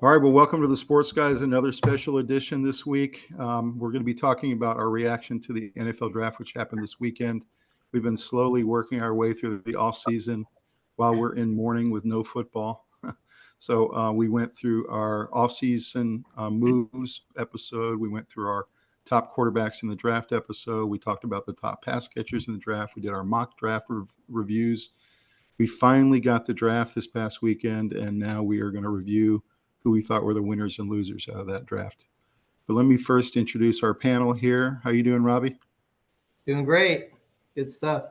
All right, well, welcome to the Sports Guys, another special edition this week. We're going to be talking about our reaction to the NFL draft, which happened this weekend. We've been slowly working our way through the offseason while we're in mourning with no football. So we went through our offseason moves episode. We went through our top quarterbacks in the draft episode. We talked about the top pass catchers in the draft. We did our mock draft reviews. We finally got the draft this past weekend, and now we are going to review who we thought were the winners and losers out of that draft. But let me first introduce our panel here. How you doing, Robbie? Doing great. Good stuff.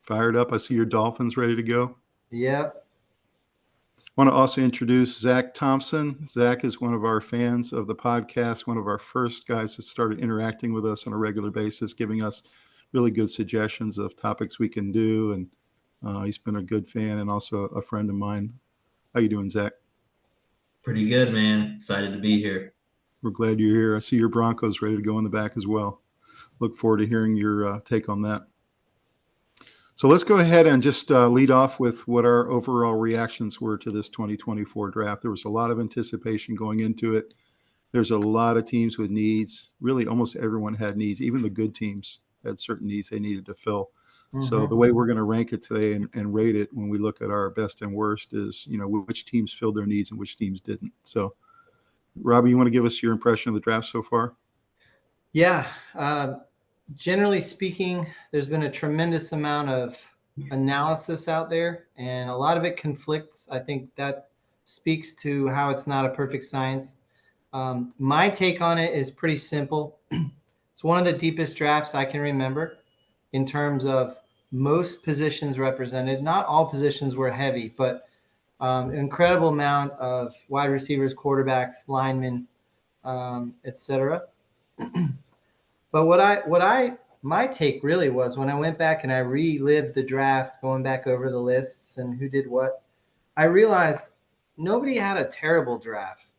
Fired up. I see your Dolphins ready to go. Yep. I want to also introduce Zach Thompson. Zach is one of our fans of the podcast, one of our first guys that started interacting with us on a regular basis, giving us really good suggestions of topics we can do. And he's been a good fan and also a friend of mine. How you doing, Zach? Pretty good, man. Excited to be here. We're glad you're here. I see your Broncos ready to go in the back as well. Look forward to hearing your take on that. So let's go ahead and just lead off with what our overall reactions were to this 2024 draft. There was a lot of anticipation going into it. There's a lot of teams with needs. Really, almost everyone had needs. Even the good teams had certain needs they needed to fill. So the way we're going to rank it today and rate it when we look at our best and worst is, which teams filled their needs and which teams didn't. So, Robbie, you want to give us your impression of the draft so far? Yeah. Generally speaking, there's been a tremendous amount of analysis out there, and a lot of it conflicts. I think that speaks to how it's not a perfect science. My take on it is pretty simple. It's one of the deepest drafts I can remember in terms of most positions represented. Not all positions were heavy, but an incredible amount of wide receivers, quarterbacks, linemen, etc. But my take really was when I went back and I relived the draft, going back over the lists and who did what, I realized nobody had a terrible draft.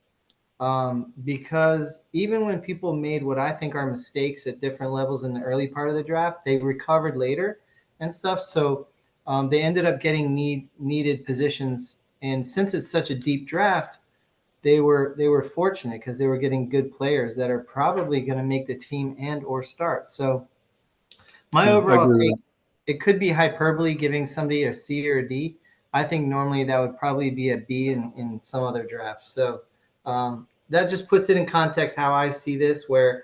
Because even when people made what I think are mistakes at different levels in the early part of the draft, they recovered later and stuff. So they ended up getting needed positions. And since it's such a deep draft, they were fortunate because they were getting good players that are probably going to make the team and or start. So my overall take, it could be hyperbole giving somebody a C or a D. I think normally that would probably be a B in some other drafts. So that just puts it in context how I see this, where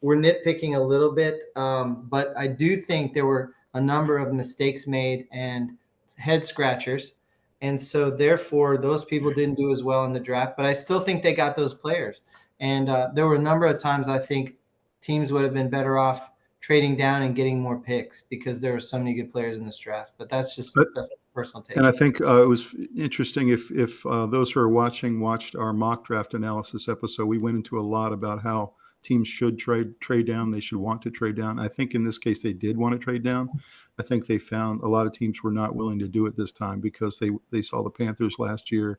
we're nitpicking a little bit. But I do think there were a number of mistakes made and head scratchers. And so therefore, those people didn't do as well in the draft. But I still think they got those players. And there were a number of times I think teams would have been better off trading down and getting more picks because there were so many good players in this draft. But that's personal take. And I think it was interesting if those who are watched our mock draft analysis episode, we went into a lot about how teams should trade down. They should want to trade down. I think in this case, they did want to trade down. I think they found a lot of teams were not willing to do it this time because they saw the Panthers last year.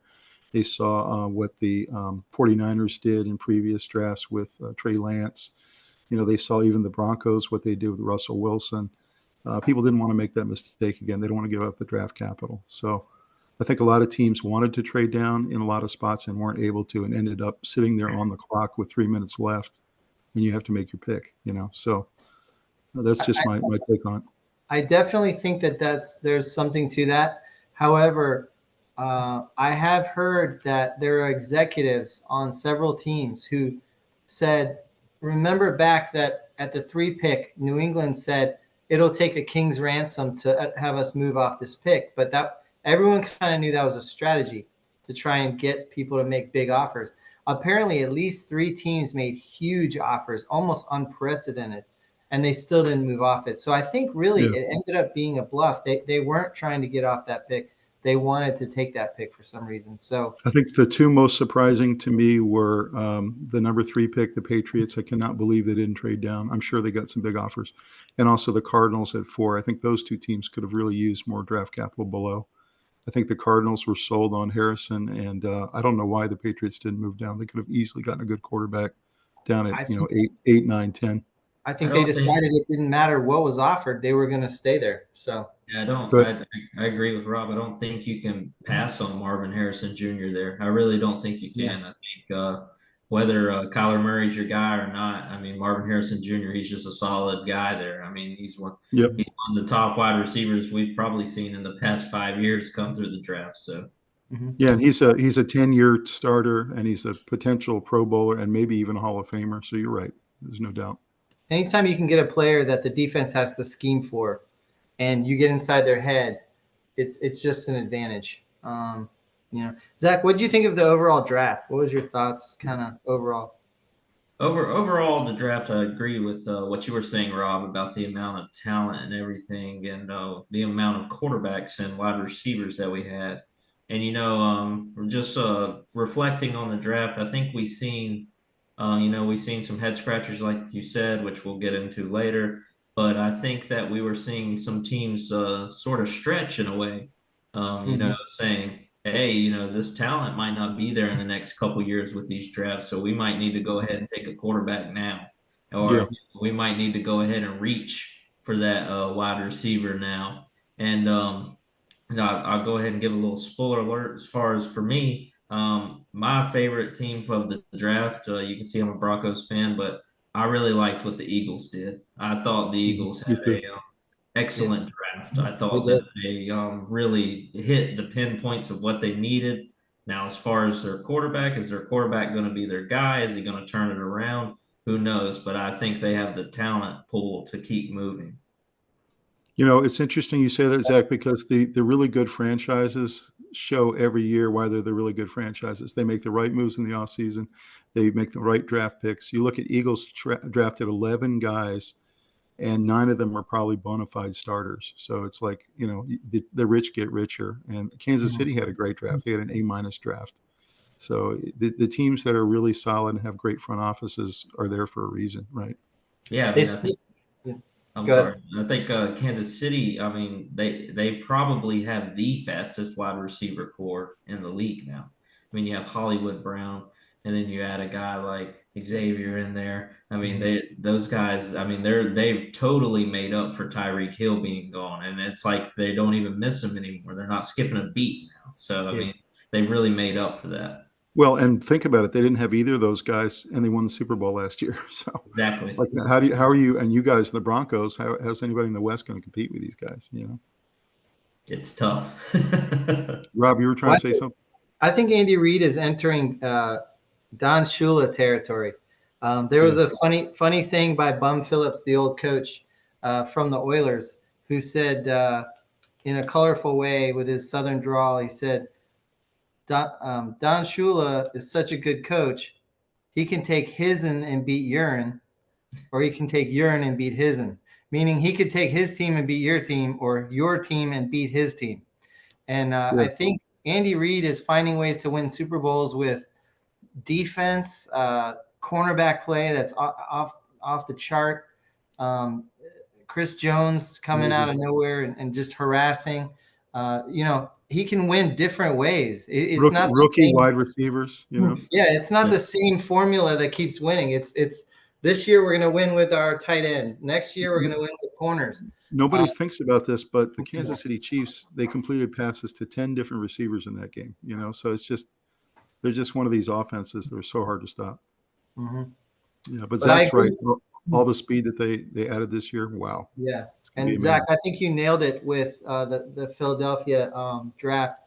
They saw what the 49ers did in previous drafts with Trey Lance. They saw even the Broncos, what they did with Russell Wilson. People didn't want to make that mistake again. They don't want to give up the draft capital. So I think a lot of teams wanted to trade down in a lot of spots and weren't able to and ended up sitting there on the clock with 3 minutes left, and you have to make your pick, So that's just my take on it. I definitely think there's something to that. However, I have heard that there are executives on several teams who said, remember back that at the 3 pick, New England said, it'll take a king's ransom to have us move off this pick. But that everyone kind of knew that was a strategy to try and get people to make big offers. Apparently, at least 3 teams made huge offers, almost unprecedented, and they still didn't move off it. So I think really it ended up being a bluff. They weren't trying to get off that pick. They wanted to take that pick for some reason. So I think the 2 most surprising to me were the number 3 pick, the Patriots. I cannot believe they didn't trade down. I'm sure they got some big offers. And also the Cardinals at 4. I think those 2 teams could have really used more draft capital below. I think the Cardinals were sold on Harrison, and I don't know why the Patriots didn't move down. They could have easily gotten a good quarterback down at 8, 9, 10. I I think they don't think. decided it didn't matter what was offered; they were going to stay there. So Yeah, I don't. But I agree with Rob. I don't think you can pass on Marvin Harrison Jr. there. I really don't think you yeah. can. I think whether Kyler Murray's your guy or not, I mean Marvin Harrison Jr. He's just a solid guy there. I mean yep. he's one of the top wide receivers we've probably seen in the past 5 years come through the draft. So Mhm. Yeah, and he's a 10-year starter, and he's a potential Pro Bowler and maybe even a Hall of Famer. So you're right. There's no doubt. Anytime you can get a player that the defense has to scheme for, and you get inside their head, it's just an advantage. Zach, what did you think of the overall draft? What was your thoughts, kind of overall? overall the draft, I agree with what you were saying, Rob, about the amount of talent and everything, and the amount of quarterbacks and wide receivers that we had. And just reflecting on the draft, I think we've seen some head scratchers, like you said, which we'll get into later. But I think that we were seeing some teams sort of stretch in a way, Mm-hmm. saying, hey, this talent might not be there in the next couple years with these drafts, so we might need to go ahead and take a quarterback now, Yeah. or we might need to go ahead and reach for that wide receiver now. And I'll go ahead and give a little spoiler alert as far as for me. My favorite team of the draft, you can see I'm a Broncos fan, but I really liked what the Eagles did. I thought the Eagles Me had too. a Yeah, excellent draft. I they thought did. that they really hit the pinpoints of what they needed. Now, as far as their quarterback, is their quarterback going to be their guy? Is he going to turn it around? Who knows? But I think they have the talent pool to keep moving. It's interesting you say that, Zach, because the really good franchises show every year why they're the really good franchises. They make the right moves in the offseason. They make the right draft picks. You look at Eagles drafted 11 guys, and 9 of them are probably bona fide starters. So it's like, the rich get richer. And Kansas City had a great draft. They had an A-minus draft. So the teams that are really solid and have great front offices are there for a reason, right? Yeah, I They mean, I think speak. Yeah. I'm Go ahead. sorry. I think Kansas City. I mean, they probably have the fastest wide receiver core in the league now. I mean, you have Hollywood Brown, and then you add a guy like Xavier in there. I mean, those guys. I mean, they've totally made up for Tyreek Hill being gone, and it's like they don't even miss him anymore. They're not skipping a beat now. So I Yeah. mean, they've really made up for that. Well, and think about it. They didn't have either of those guys, and they won the Super Bowl last year. So, Exactly. like, how are you, and you guys, the Broncos, how's anybody in the West going to compete with these guys? It's tough. Rob, you were trying Well, to say something? I think Andy Reid is entering Don Shula territory. There was Yeah. a funny saying by Bum Phillips, the old coach from the Oilers, who said in a colorful way with his Southern drawl, he said, Don Shula is such a good coach. He can take his'n and beat urine, or he can take urine and beat his'n. Meaning he could take his team and beat your team, or your team and beat his team. And Yeah. I think Andy Reid is finding ways to win Super Bowls with defense, cornerback play that's off the chart. Chris Jones coming out of nowhere and just harassing. He can win different ways. It's not the Rookie same. wide receivers. Yeah, it's not Yeah. the same formula that keeps winning. It's this year we're going to win with our tight end. Next year we're going to win with corners. Nobody thinks about this, but the Kansas City Chiefs, they completed passes to 10 different receivers in that game. So they're just one of these offenses that are so hard to stop. Mm-hmm. Yeah, but But I Zach's right. agree. All the speed that they added this year, wow. Yeah. It's gonna be And Zach, amazing. I think you nailed it with the Philadelphia draft.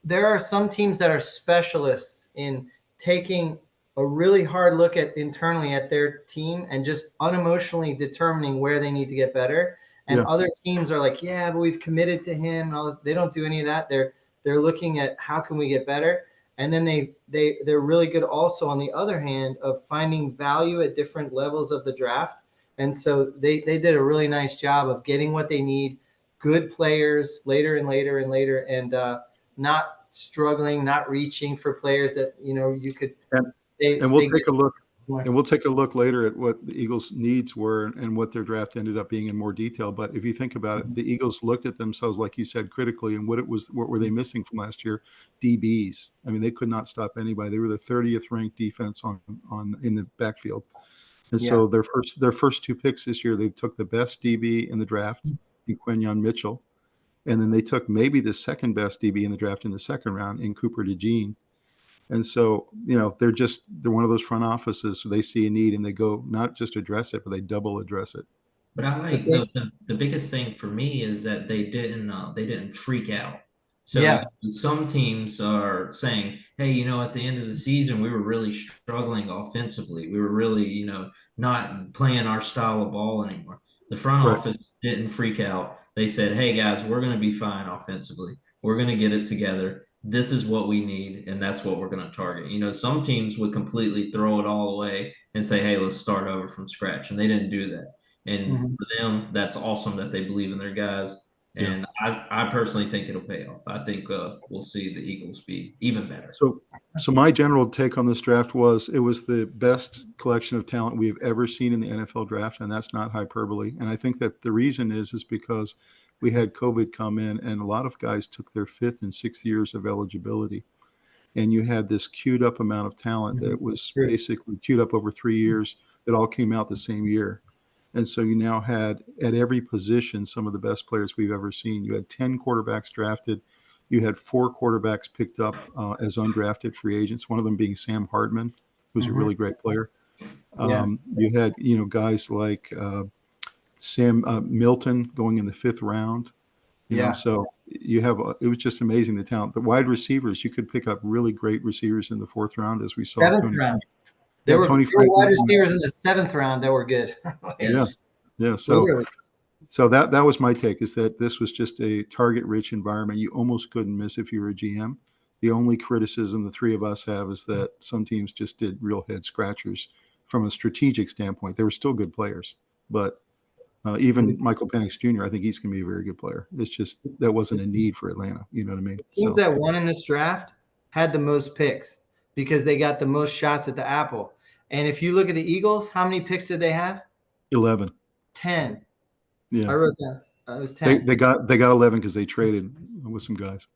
There are some teams that are specialists in taking a really hard look at internally at their team and just unemotionally determining where they need to get better. And Yeah. other teams are like, yeah, but we've committed to him. And all this. They don't do any of that. They're looking at how can we get better. And then they're really good also on the other hand of finding value at different levels of the draft. And so they did a really nice job of getting what they need, good players later and later and later, and not struggling, not reaching for players that you could. And, They, and they we'll get take a look. more. And we'll take a look later at what the Eagles' needs were and what their draft ended up being in more detail. But if you think about it, the Eagles looked at themselves, like you said, critically, and what were they missing from last year? DBs. I mean, they could not stop anybody. They were the 30th ranked defense in the backfield. And Yeah. so their first two picks this year, they took the best DB in the draft, in Quinyon Mitchell, and then they took maybe the second best DB in the draft in the second round in Cooper DeJean. And so, they're one of those front offices. So they see a need and they go not just address it, but they double address it. But I But like they, the biggest thing for me is that they didn't freak out. So yeah. some teams are saying, hey, at the end of the season, we were really struggling offensively. We were really, not playing our style of ball anymore. The front Right. office didn't freak out. They said, hey guys, we're going to be fine offensively. We're going to get it together. This is what we need, and that's what we're going to target. Some teams would completely throw it all away and say, hey, let's start over from scratch. And they didn't do that. And Mhm. for them, that's awesome that they believe in their guys. Yeah. And I personally think it'll pay off. I think we'll see the Eagles be even better. So my general take on this draft was it was the best collection of talent we have ever seen in the NFL draft, and that's not hyperbole. And I think that the reason is because we had COVID come in, and a lot of guys took their fifth and sixth years of eligibility, and you had this queued up amount of talent that was True. basically queued up over 3 years that all came out the same year. And so you now had at every position some of the best players we've ever seen. You had 10 quarterbacks drafted. You had 4 quarterbacks picked up as undrafted free agents, one of them being Sam Hardman, who's a Mhm. really great player. Yeah. You had, guys like Sam Milton going in the 5th round. Yeah. So you have it was just amazing, the talent. The wide receivers, you could pick up really great receivers in the 4th round, as we saw. Seventh round. There were Tony wide Franklin. receivers in the 7th round that were good. Yes. Yeah. So that was my take, is that this was just a target-rich environment. You almost couldn't miss if you were a GM. The only criticism the three of us have is that some teams just did real head scratchers from a strategic standpoint. They were still good players, but even Michael Penix Jr., I think he's going to be a very good player. It's just that wasn't a need for Atlanta. You know what I mean? Teams that won in this draft had the most picks because they got the most shots at the apple. And if you look at the Eagles, how many picks did they have? 11. 10. Yeah. I wrote down. It was 10. They got 11 because they traded with some guys.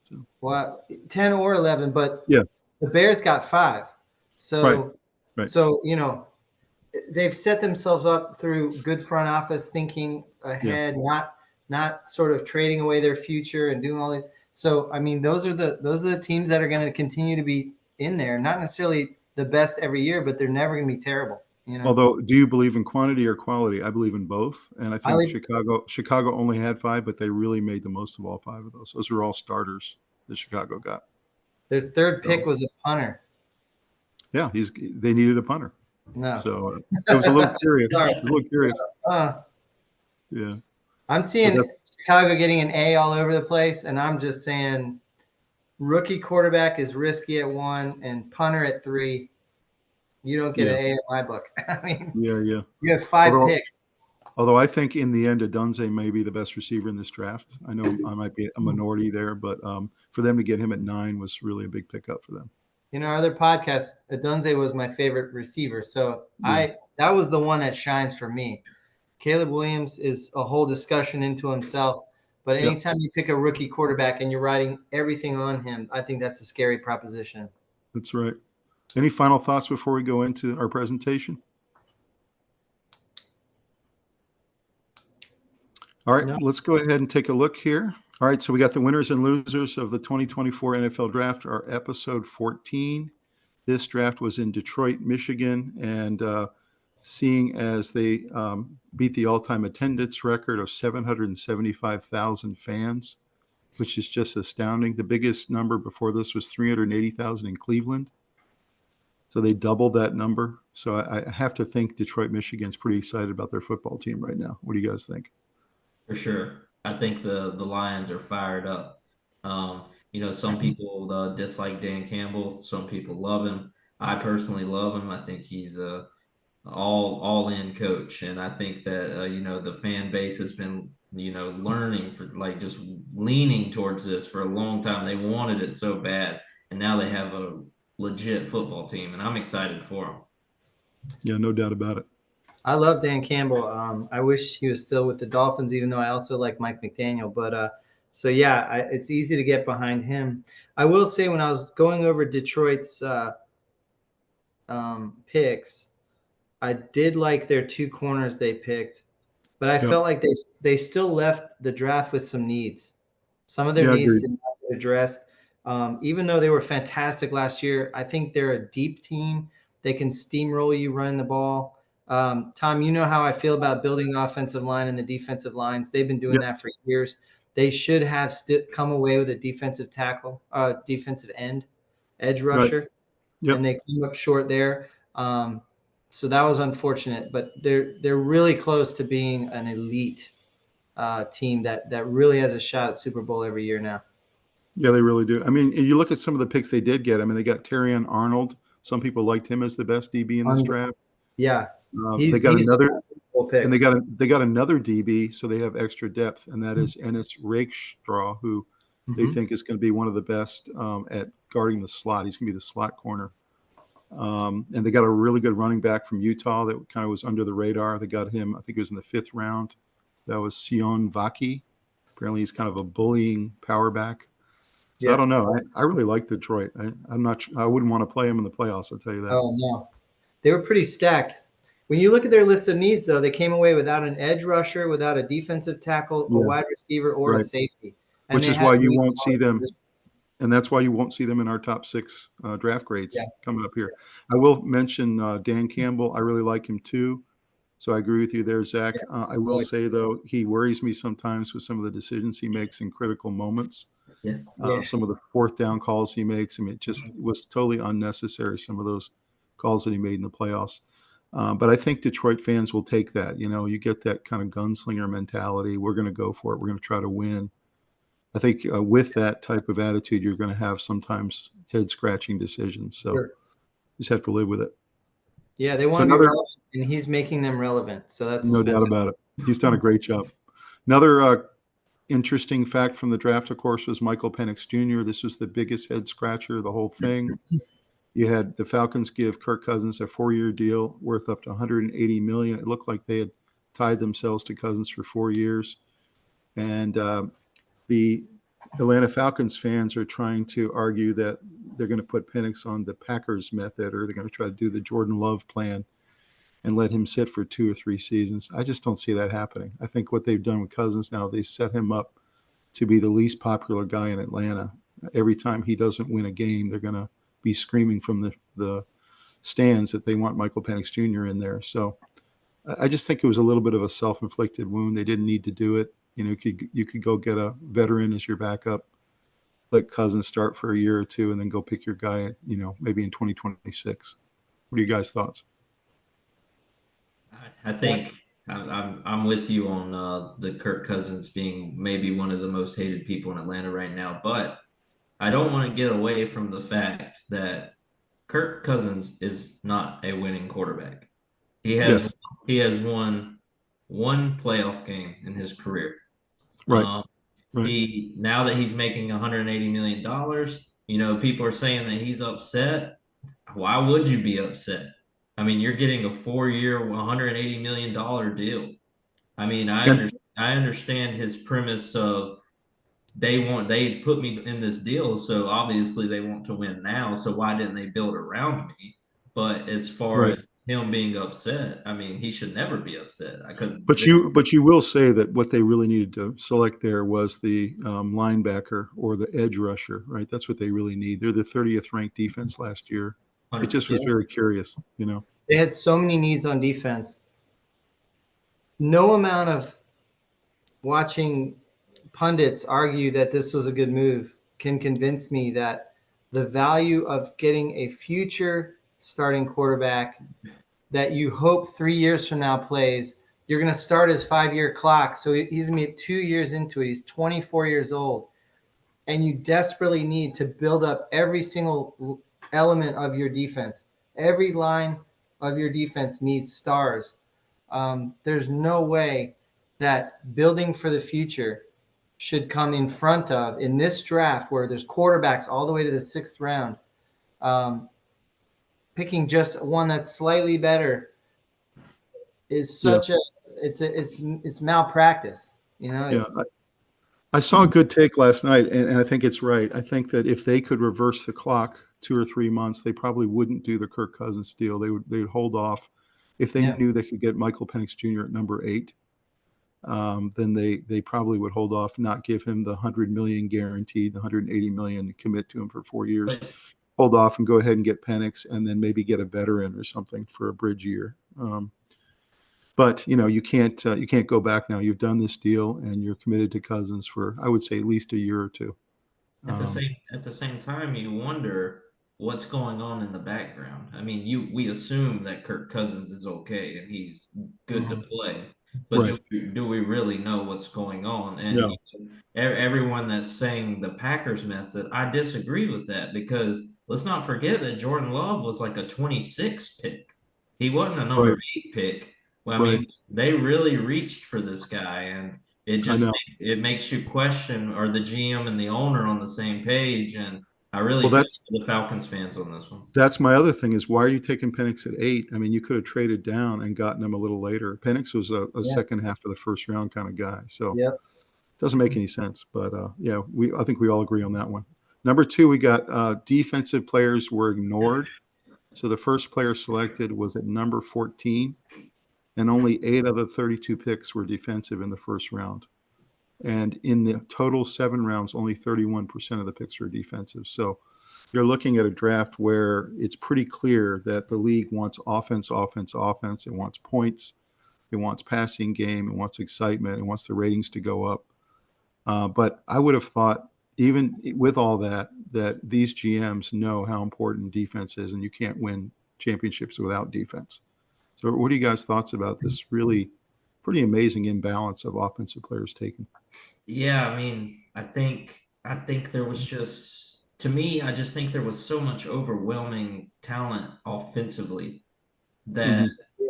So. Well, 10 or 11, but yeah, the Bears got 5. So, right. So, they've set themselves up through good front office thinking ahead, not sort of trading away their future and doing all that. So, I mean, those are the teams that are going to continue to be in there. Not necessarily the best every year, but they're never going to be terrible. Although, do you believe in quantity or quality? I believe in both, and I think Chicago only had 5, but they really made the most of all 5 of those. Those were all starters that Chicago got. Their 3rd pick was a punter. Yeah, they needed a punter. No, so it was a little curious. Yeah, I'm seeing Chicago getting an A all over the place, and I'm just saying, rookie quarterback is risky at 1 and punter at 3. You don't get an A in my book. I mean, yeah. You have 5 picks. Although I think in the end, Adunze may be the best receiver in this draft. I know I might be a minority there, but for them to get him at 9 was really a big pickup for them. In our other podcast, Adunze was my favorite receiver. So that was the one that shines for me. Caleb Williams is a whole discussion into himself. But anytime you pick a rookie quarterback and you're riding everything on him, I think that's a scary proposition. That's right. Any final thoughts before we go into our presentation? All right, Let's go ahead and take a look here. All right, so we got the winners and losers of the 2024 NFL Draft, our episode 14. This draft was in Detroit, Michigan, and seeing as they beat the all-time attendance record of 775,000 fans, which is just astounding. The biggest number before this was 380,000 in Cleveland. So they doubled that number. So I have to think Detroit, Michigan's pretty excited about their football team right now. What do you guys think? For sure. I think the Lions are fired up. Some people dislike Dan Campbell. Some people love him. I personally love him. I think he's a all-in coach. And I think that, the fan base has been, learning for just leaning towards this for a long time. They wanted it so bad. And now they have a legit football team. And I'm excited for them. Yeah, no doubt about it. I love Dan Campbell. I wish he was still with the Dolphins, even though I also like Mike McDaniel. But it's easy to get behind him. I will say, when I was going over Detroit's picks, I did like their 2 corners they picked, but I Yep. felt like they still left the draft with some needs. Some of their Yeah, needs agreed. did not get addressed. Even though they were fantastic last year, I think they're a deep team. They can steamroll you running the ball. Tom, you know how I feel about building offensive line and the defensive lines. They've been doing Yep. that for years. They should have come away with a defensive tackle, defensive end, edge rusher, Yep. and they came up short there. So that was unfortunate, but they're really close to being an elite team that really has a shot at Super Bowl every year now. Yeah, they really do. I mean, you look at some of the picks they did get. I mean, they got Terrion Arnold. Some people liked him as the best DB in this draft. Yeah, They got another, pick. and they got another DB, so they have extra depth, and that is Ennis Rakestraw, who they think is going to be one of the best at guarding the slot. He's going to be the slot corner. And they got a really good running back from Utah that kind of was under the radar. They got him, I think it was in the 5th round. That was Sion Vaki. Apparently, he's kind of a bullying power back. So I don't know. I really like Detroit. I'm not. I wouldn't want to play them in the playoffs. I'll tell you that. Oh no, they were pretty stacked. When you look at their list of needs, though, they came away without an edge rusher, without a defensive tackle, a wide receiver, or a safety. And which is why you won't see them. And that's why you won't see them in our top 6 draft grades coming up here. I will mention Dan Campbell. I really like him too. So I agree with you there, Zach. I will say, though, he worries me sometimes with some of the decisions he makes in critical moments. Some of the 4th down calls he makes. I mean, it just was totally unnecessary, some of those calls that he made in the playoffs. But I think Detroit fans will take that. You know, you get that kind of gunslinger mentality. We're going to go for it. We're going to try to win. I think with that type of attitude, you're going to have sometimes head-scratching decisions. So you just have to live with it. Yeah, they want to be relevant, and he's making them relevant. So that's no doubt about it. He's done a great job. Another interesting fact from the draft, of course, was Michael Penix Jr. This was the biggest head-scratcher of the whole thing. You had the Falcons give Kirk Cousins a 4-year deal worth up to $180 million. It looked like they had tied themselves to Cousins for 4 years. And the Atlanta Falcons fans are trying to argue that they're going to put Penix on the Packers method, or they're going to try to do the Jordan Love plan and let him sit for 2 or 3 seasons. I just don't see that happening. I think what they've done with Cousins now, they set him up to be the least popular guy in Atlanta. Every time he doesn't win a game, they're going to be screaming from the stands that they want Michael Penix Jr. in there. So I just think it was a little bit of a self-inflicted wound. They didn't need to do it. You know, you could go get a veteran as your backup, let Cousins start for a year or 2, and then go pick your guy, you know, maybe in 2026. What are you guys' thoughts? I think I'm with you on the Kirk Cousins being maybe one of the most hated people in Atlanta right now, but I don't want to get away from the fact that Kirk Cousins is not a winning quarterback. He has won 1 playoff game in his career. Right. Now that he's making $180 million, you know, people are saying that he's upset. Why would you be upset? I mean, you're getting a 4-year, $180 million deal. I mean, I understand his premise of they put me in this deal, so obviously they want to win now. So why didn't they build around me? But as far as him being upset, I mean, he should never be upset. But you will say that what they really needed to select there was the linebacker or the edge rusher, right? That's what they really need. They're the 30th ranked defense last year. It just was very curious, you know. They had so many needs on defense. No amount of watching pundits argue that this was a good move can convince me that the value of getting a future starting quarterback that you hope 3 years from now plays, you're going to start his 5-year clock. So he's going to be 2 years into it. He's 24 years old. And you desperately need to build up every single element of your defense. Every line of your defense needs stars. There's no way that building for the future should come in front of, in this draft where there's quarterbacks all the way to the 6th round, picking just one that's slightly better is such it's malpractice. You know. I saw a good take last night, and I think it's right. I think that if they could reverse the clock 2 or 3 months, they probably wouldn't do the Kirk Cousins deal. They would hold off If they Yeah. knew they could get Michael Penix Jr. at number 8, then they probably would hold off, not give him the 100 million guaranteed, the 180 million commit to him for 4 years. But Hold off and go ahead and get Penix, and then maybe get a veteran or something for a bridge year. But you can't go back now. You've done this deal, and you're committed to Cousins for, I would say, at least a year or two. at the same time, you wonder what's going on in the background. I mean, we assume that Kirk Cousins is okay and he's good to play, but Right. do we really know what's going on? And No. everyone that's saying the Packers method, I disagree with that, because let's not forget that Jordan Love was like a 26 pick. He wasn't a number Right. 8 pick. Well, I Right. mean, they really reached for this guy, and it I just know. it makes you question, are the GM and the owner on the same page? And I really Well, feel for the Falcons fans on this one. that's my other thing is, why are you taking Penix at 8? I mean, you could have traded down and gotten him a little later. Penix was a Yeah. second half of the first round kind of guy. So Yep. it doesn't make any sense. But yeah, I think we all agree on that one. Number 2, we got defensive players were ignored. So the first player selected was at number 14, and only 8 of the 32 picks were defensive in the first round. And in the total 7 rounds, only 31% of the picks were defensive. So you're looking at a draft where it's pretty clear that the league wants offense, offense, offense. It wants points. It wants passing game. It wants excitement. It wants the ratings to go up. But I would have thought, even with all that these GMs know how important defense is, and you can't win championships without defense. So what are you guys' thoughts about this really pretty amazing imbalance of offensive players taken? Yeah, I mean, I think there was just, to me, I just think there was so much overwhelming talent offensively that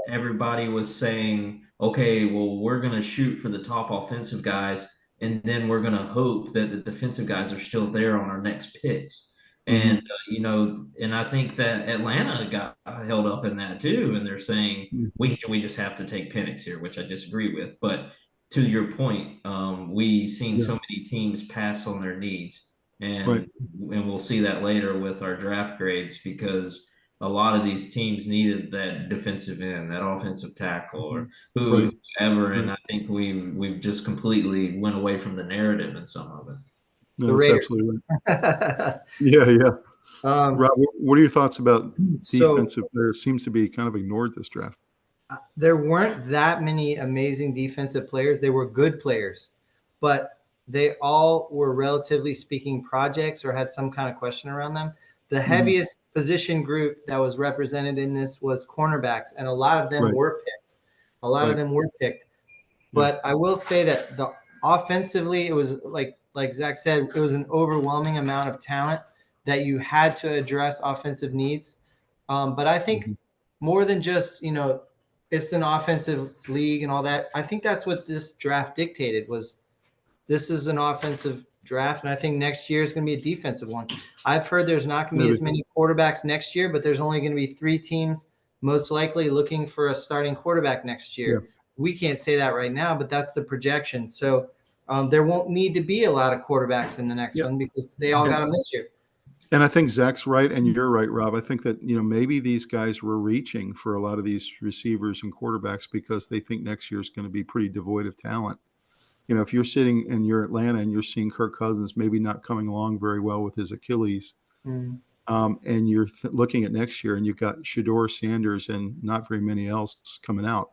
everybody was saying, okay, well, we're going to shoot for the top offensive guys, and then we're going to hope that the defensive guys are still there on our next picks. And and I think that Atlanta got held up in that too, and they're saying we just have to take Penix here, which I disagree with. But to your point, we seen so many teams pass on their needs, and Right. we'll see that later with our draft grades, because a lot of these teams needed that defensive end, that offensive tackle, or whoever, and I think we've just completely went away from the narrative in some of it. No, The that's Raiders. absolutely right. Yeah. Rob, what are your thoughts about defensive players? Seems to be kind of ignored this draft. There weren't that many amazing defensive players. They were good players, but they all were, relatively speaking, projects or had some kind of question around them. The heaviest position group that was represented in this was cornerbacks, and a lot of them were picked. Of them were picked. But I will say that the offensively, it was like Zach said, it was an overwhelming amount of talent that you had to address offensive needs. But I think more than just, it's an offensive league and all that. I think that's what this draft dictated, was this is an offensive draft, and I think next year is going to be a defensive one. I've heard there's not going to be as many quarterbacks next year, but there's only going to be 3 teams most likely looking for a starting quarterback next year. Yeah. We can't say that right now, but that's the projection. So there won't need to be a lot of quarterbacks in the next one, because they all got them this year. And I think Zach's right, and you're right, Rob. I think that maybe these guys were reaching for a lot of these receivers and quarterbacks because they think next year is going to be pretty devoid of talent. If you're sitting and you're Atlanta and you're seeing Kirk Cousins maybe not coming along very well with his Achilles, and you're looking at next year and you've got Shedeur Sanders and not very many else coming out,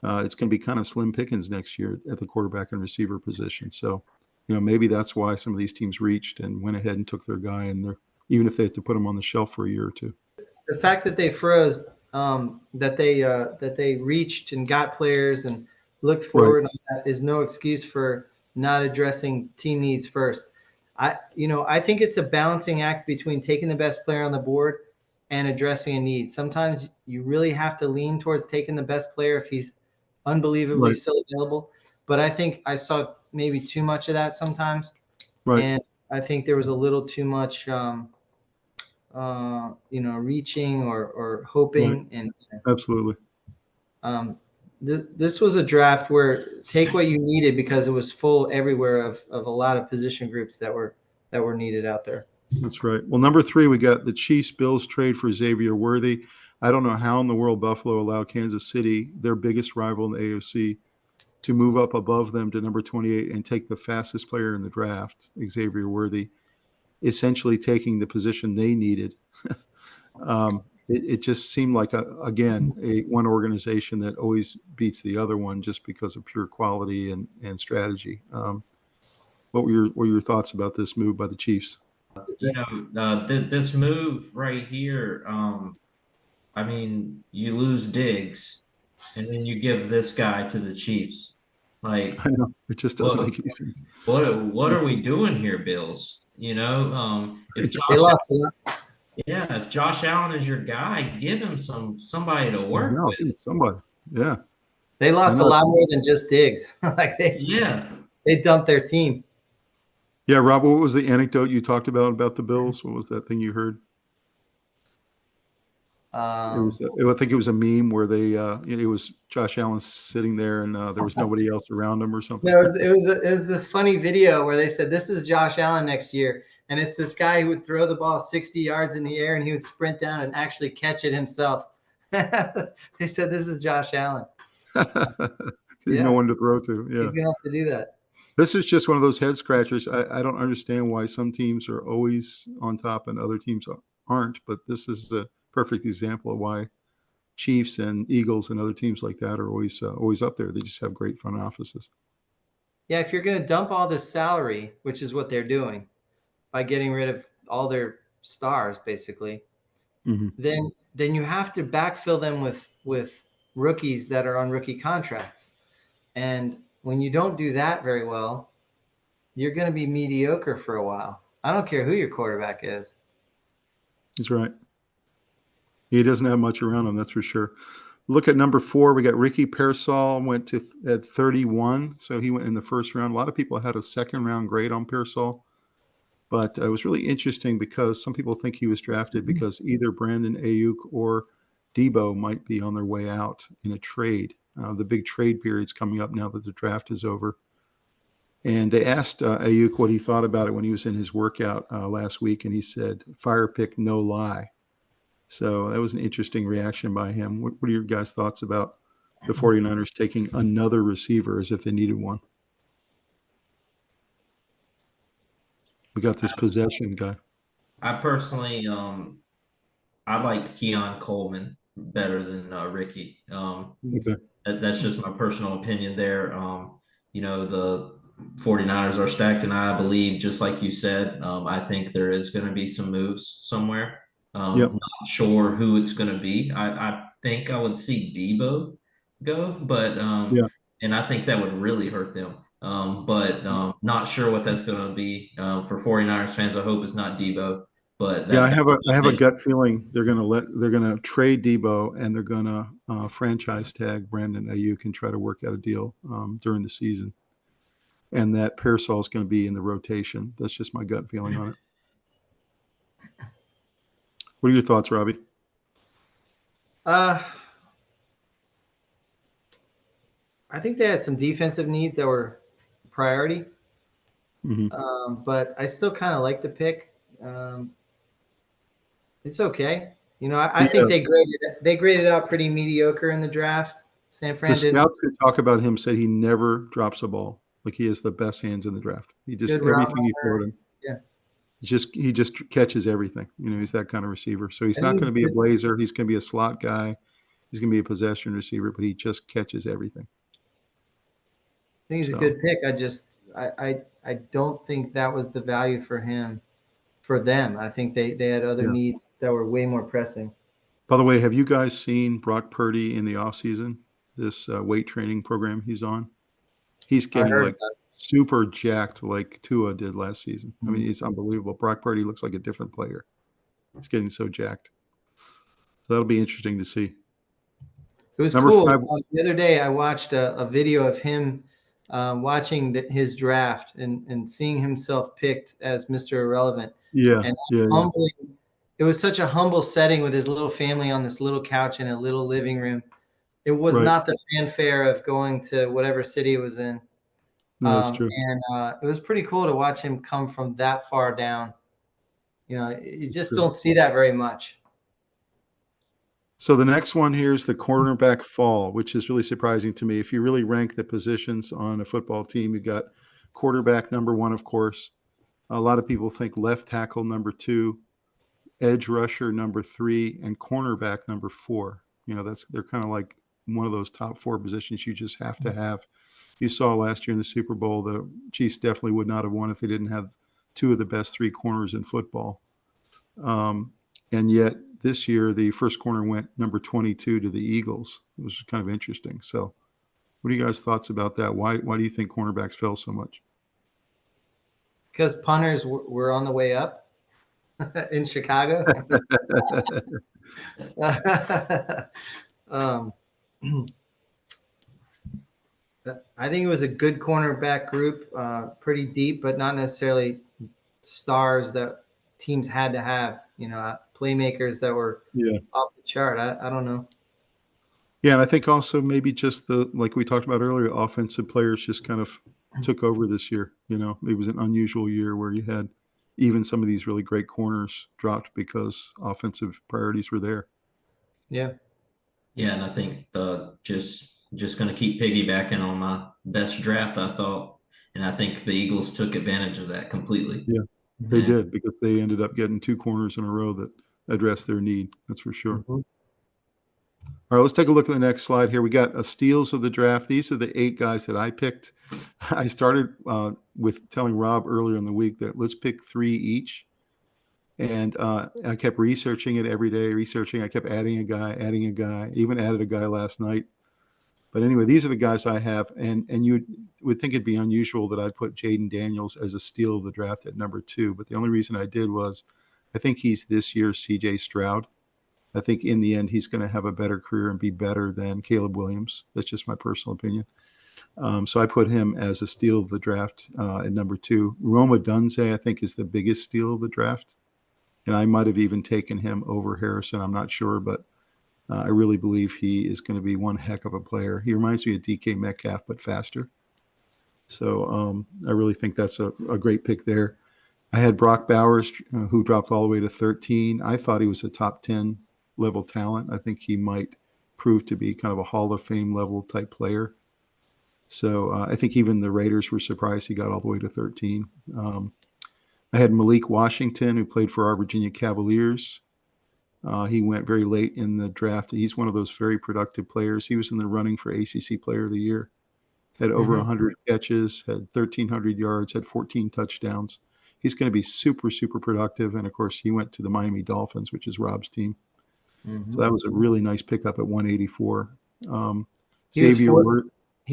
it's going to be kind of slim pickings next year at the quarterback and receiver position. So, maybe that's why some of these teams reached and went ahead and took their guy, and even if they had to put him on the shelf for a year or two. The fact that they froze, that they reached and got players and looked forward, is no excuse for not addressing team needs first. I think it's a balancing act between taking the best player on the board and addressing a need. Sometimes you really have to lean towards taking the best player if he's unbelievably still available. But I think I saw maybe too much of that sometimes. And I think there was a little too much, reaching or hoping. And absolutely. This was a draft where take what you needed, because it was full everywhere of a lot of position groups that were needed out there. That's right. Well, number 3, we got the Chiefs-Bills trade for Xavier Worthy. I don't know how in the world Buffalo allowed Kansas City, their biggest rival in the AFC, to move up above them to number 28 and take the fastest player in the draft, Xavier Worthy, essentially taking the position they needed. It just seemed like, one organization that always beats the other one just because of pure quality and strategy. What were your thoughts about this move by the Chiefs? This move right here, I mean, you lose Diggs, and then you give this guy to the Chiefs. Like, I know it just doesn't what make any sense. what are we doing here, Bills? If They Josh, lost a lot. if Josh Allen is your guy, give him somebody to work No, with. somebody. Yeah. They lost a lot more than just Diggs. Like Yeah. they dumped their team. Yeah, Rob, what was the anecdote you talked about the Bills? What was that thing you heard? I think it was a meme where it was Josh Allen sitting there and there was nobody else around him or something. No, it was this funny video where they said, this is Josh Allen next year. And it's this guy who would throw the ball 60 yards in the air and he would sprint down and actually catch it himself. They said, this is Josh Allen. No one to throw to. Yeah. He's going to have to do that. This is just one of those head scratchers. I don't understand why some teams are always on top and other teams aren't, but this is the perfect example of why Chiefs and Eagles and other teams like that are always up there. They just have great front offices. Yeah, if you're going to dump all this salary, which is what they're doing by getting rid of all their stars, basically, then you have to backfill them with rookies that are on rookie contracts. And when you don't do that very well, you're going to be mediocre for a while. I don't care who your quarterback is. He's right. He doesn't have much around him, that's for sure. Look at number 4. We got Ricky Pearsall went at 31, so he went in the first round. A lot of people had a second-round grade on Pearsall, but it was really interesting because some people think he was drafted because either Brandon Ayuk or Debo might be on their way out in a trade. The big trade period's coming up now that the draft is over. And they asked Ayuk what he thought about it when he was in his workout last week, and he said, "Fire pick, no lie." So that was an interesting reaction by him. What are your guys' thoughts about the 49ers taking another receiver as if they needed one? We got this possession guy. I personally, I liked Keon Coleman better than Ricky. Okay. That's just my personal opinion there. The 49ers are stacked, and I believe, just like you said, I think there is going to be some moves somewhere. Not sure who it's going to be. I think I would see Debo go, but and I think that would really hurt them. But not sure what that's going to be. For 49ers fans, I hope it's not Debo. But I have a gut feeling they're going to trade Debo and they're going to franchise tag Brandon Ayuk and try to work out a deal during the season, and that Pearsall is going to be in the rotation. That's just my gut feeling on it. What are your thoughts, Robbie? I think they had some defensive needs that were priority, but I still kind of like the pick. It's okay. I think they graded out pretty mediocre in the draft. San Fran didn't. The scouts who talk about him said he never drops a ball. Like, he has the best hands in the draft. He just everything he throw him. Yeah. He just catches everything. He's that kind of receiver. So he's not going to be a blazer. He's going to be a slot guy. He's going to be a possession receiver, but he just catches everything. I think he's a good pick. I don't think that was the value for him, for them. I think they had other needs that were way more pressing. By the way, have you guys seen Brock Purdy in the offseason, this weight training program he's on? He's getting super jacked like Tua did last season. I mean, it's unbelievable. Brock Purdy looks like a different player. He's getting so jacked. So that'll be interesting to see. It was cool. The other day I watched a video of him watching his draft and seeing himself picked as Mr. Irrelevant. Humbling. It was such a humble setting with his little family on this little couch in a little living room. It was not the fanfare of going to whatever city it was in. No, that's true. And it was pretty cool to watch him come from that far down. You just don't see that very much. So the next one here is the cornerback fall, which is really surprising to me. If you really rank the positions on a football team, you got quarterback number 1, of course. A lot of people think left tackle number 2, edge rusher number 3, and cornerback number 4. They're kind of like one of those top 4 positions you just have to have. You saw last year in the Super Bowl, the Chiefs definitely would not have won if they didn't have 2 of the best 3 corners in football. And yet this year, the first corner went number 22 to the Eagles, which is kind of interesting. So what are you guys' thoughts about that? Why do you think cornerbacks fell so much? Because punters were on the way up in Chicago. I think it was a good cornerback group, pretty deep, but not necessarily stars that teams had to have, playmakers that were off the chart. I don't know. Yeah, and I think also maybe just like we talked about earlier, offensive players just kind of took over this year. It was an unusual year where you had even some of these really great corners dropped because offensive priorities were there. Yeah. Yeah, and I think just going to keep piggybacking on my best draft, I thought, and I think the Eagles took advantage of that completely. Yeah, they did, because they ended up getting 2 corners in a row that addressed their need. That's for sure. Mm-hmm. All right, let's take a look at the next slide here. We got a steals of the draft. These are the 8 guys that I picked. I started with telling Rob earlier in the week that let's pick 3 each. And I kept researching it every day, I kept adding a guy, even added a guy last night. But anyway, these are the guys I have. And you would think it'd be unusual that I'd put Jaden Daniels as a steal of the draft at number 2. But the only reason I did was I think he's this year's C.J. Stroud. I think in the end, he's going to have a better career and be better than Caleb Williams. That's just my personal opinion. So I put him as a steal of the draft at number 2. Roma Dunze, I think, is the biggest steal of the draft. And I might have even taken him over Harrison. I'm not sure, but I really believe he is going to be one heck of a player. He reminds me of DK Metcalf, but faster. So I really think that's a great pick there. I had Brock Bowers, who dropped all the way to 13. I thought he was a top 10 level talent. I think he might prove to be kind of a Hall of Fame level type player. So I think even the Raiders were surprised he got all the way to 13. I had Malik Washington, who played for our Virginia Cavaliers. He went very late in the draft. He's one of those very productive players. He was in the running for ACC Player of the Year. Had over 100 catches, had 1,300 yards, had 14 touchdowns. He's going to be super, super productive. And, of course, he went to the Miami Dolphins, which is Rob's team. So that was a really nice pickup at 184. He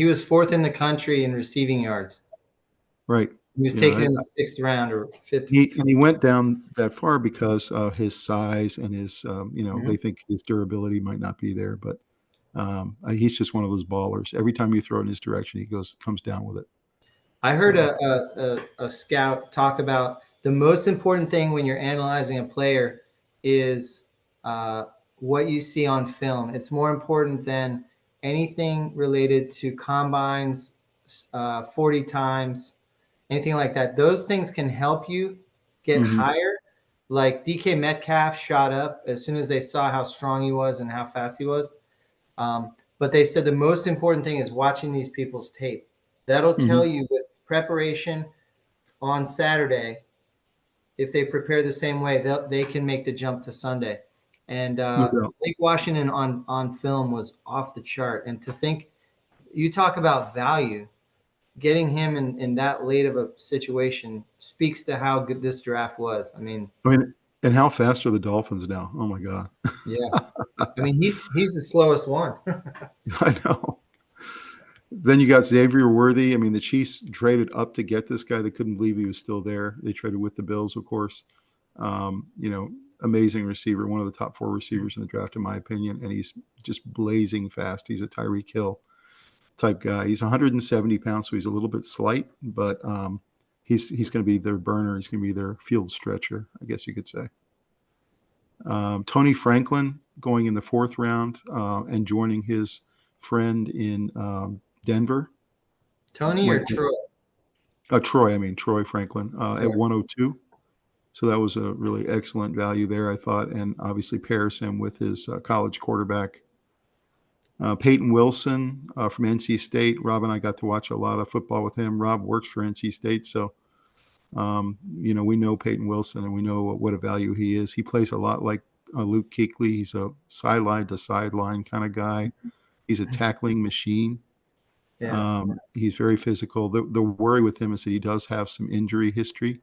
was 4th in the country in receiving yards. Right. He was taken in the 6th round or 5th. He went down that far because of his size and his, they think his durability might not be there. But he's just one of those ballers. Every time you throw it in his direction, he comes down with it. I heard a scout talk about the most important thing when you're analyzing a player is what you see on film. It's more important than anything related to combines, 40 times, anything like that. Those things can help you get higher. Like DK Metcalf shot up as soon as they saw how strong he was and how fast he was. But they said the most important thing is watching these people's tape. That'll tell you with preparation on Saturday, if they prepare the same way, they can make the jump to Sunday. And Blake Washington on film was off the chart. And to think, you talk about value, getting him in that late of a situation speaks to how good this draft was. I mean, and how fast are the Dolphins now? Oh my God. Yeah. I mean, he's the slowest one. I know. Then you got Xavier Worthy. I mean, the Chiefs traded up to get this guy. They couldn't believe he was still there. They traded with the Bills, of course. Amazing receiver, one of the top 4 receivers in the draft, in my opinion. And he's just blazing fast. He's a Tyreek Hill type guy. He's 170 pounds, so he's a little bit slight, but he's going to be their burner. He's going to be their field stretcher, I guess you could say. Tony Franklin going in the 4th round and joining his friend in Denver. Tony or Troy? Troy Franklin at 102. So that was a really excellent value there, I thought, and obviously pairs him with his college quarterback. Peyton Wilson from NC State. Rob and I got to watch a lot of football with him. Rob works for NC State, so we know Peyton Wilson and we know what a value he is. He plays a lot like Luke Kuechly. He's a sideline to sideline kind of guy. He's a tackling machine. Yeah. He's very physical. The worry with him is that he does have some injury history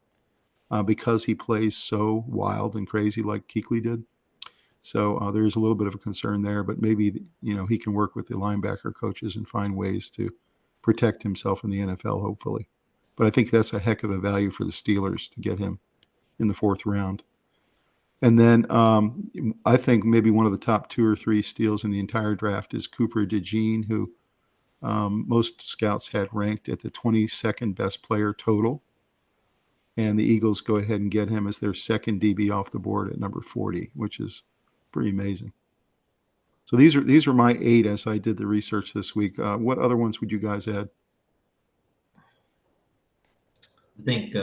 because he plays so wild and crazy like Kuechly did. So there is a little bit of a concern there, but maybe he can work with the linebacker coaches and find ways to protect himself in the NFL, hopefully. But I think that's a heck of a value for the Steelers to get him in the 4th round. And then I think maybe one of the top 2 or 3 steals in the entire draft is Cooper DeJean, who most scouts had ranked at the 22nd best player total. And the Eagles go ahead and get him as their second DB off the board at number 40, which is pretty amazing. So these are my 8 as I did the research this week. What other ones would you guys add? I think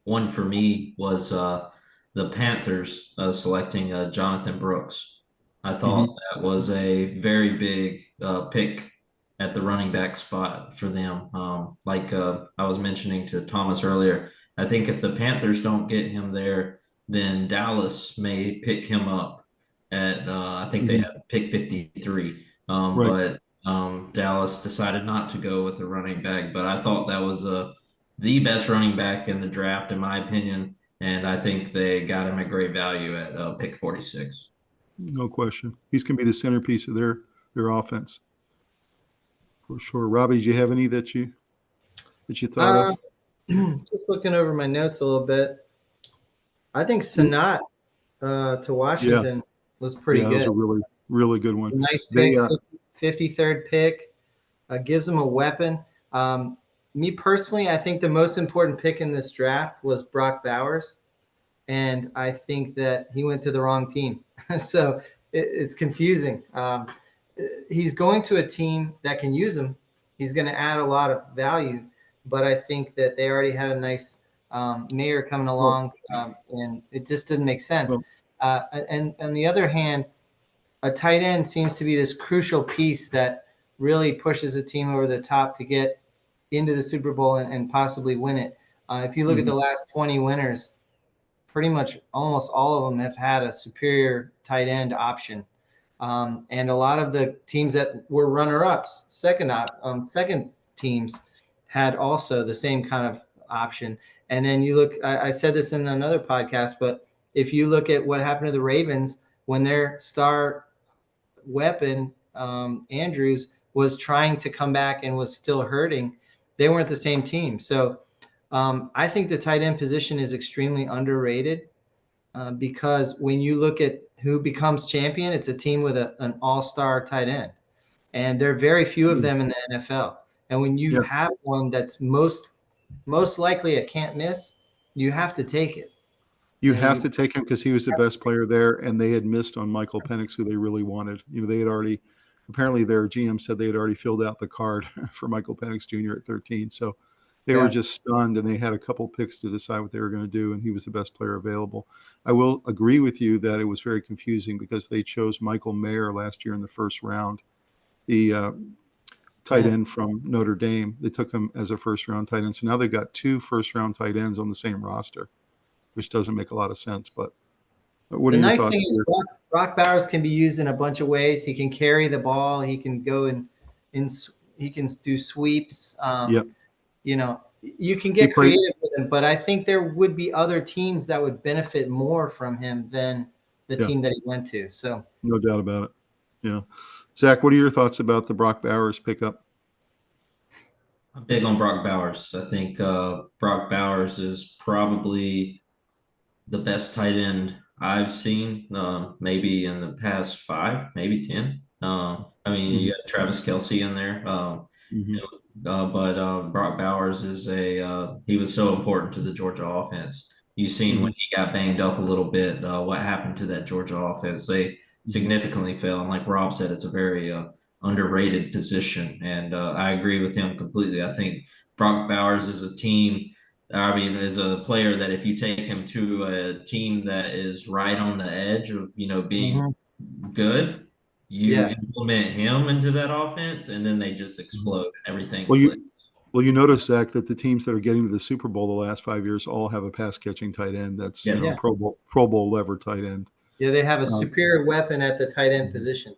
one for me was the Panthers selecting Jonathan Brooks. I thought that was a very big pick at the running back spot for them. Like I was mentioning to Thomas earlier, I think if the Panthers don't get him there, then Dallas may pick him up at I think they had pick 53. Right. But Dallas decided not to go with the running back. But I thought that was the best running back in the draft, in my opinion. And I think they got him at great value at pick 46. No question. He's going to be the centerpiece of their offense. For sure. Robbie, did you have any that you thought of? Just looking over my notes a little bit. I think Sanat to Washington was pretty good. That was a really, really good one. Nice pick, 53rd pick. Gives them a weapon. Me personally, I think the most important pick in this draft was Brock Bowers. And I think that he went to the wrong team. So it's confusing. He's going to a team that can use him. He's going to add a lot of value. But I think that they already had a nice mayor coming along, and it just didn't make sense. And on the other hand, a tight end seems to be this crucial piece that really pushes a team over the top to get into the Super Bowl and possibly win it. If you look at the last 20 winners, pretty much almost all of them have had a superior tight end option. And a lot of the teams that were runner-ups, second teams, had also the same kind of option. And then you look, I said this in another podcast, but if you look at what happened to the Ravens when their star weapon, Andrews, was trying to come back and was still hurting, they weren't the same team. So I think the tight end position is extremely underrated because when you look at who becomes champion, it's a team with an all-star tight end. And there are very few of them in the NFL. And when you have one that's most likely a can't miss, you have to take it. You have to take him because he was the best player there, and they had missed on Michael Penix, who they really wanted. They had already – apparently their GM said they had already filled out the card for Michael Penix Jr. at 13. So they were just stunned, and they had a couple picks to decide what they were going to do, and he was the best player available. I will agree with you that it was very confusing because they chose Michael Mayer last year in the 1st round, the tight end from Notre Dame. They took him as a 1st-round tight end. So now they've got 2 1st-round tight ends on the same roster, which doesn't make a lot of sense. But what are your thoughts? The nice thing is Brock Bowers can be used in a bunch of ways. He can carry the ball. He can go he can do sweeps. You can get creative with him, but I think there would be other teams that would benefit more from him than the team that he went to. So no doubt about it. Yeah. Zach, what are your thoughts about the Brock Bowers pickup? I'm big on Brock Bowers. I think Brock Bowers is probably the best tight end I've seen, maybe in the past 5, maybe 10. I mean, you got Travis Kelce in there, but Brock Bowers is he was so important to the Georgia offense. You've seen when he got banged up a little bit, what happened to that Georgia offense. They significantly fell. And like Rob said, it's a very underrated position. And I agree with him completely. I think Brock Bowers is a team I mean, is a player that if you take him to a team that is right on the edge of, being Hmm. good, you Yeah. implement him into that offense, and then they just Mhm. explode. Everything Well, clicks. you notice, Zach, that the teams that are getting to the Super Bowl the last 5 years all have a pass catching tight end that's, Yeah. a Yeah. Pro Bowl lever tight end. Yeah. They have a Um, superior weapon at the tight end position.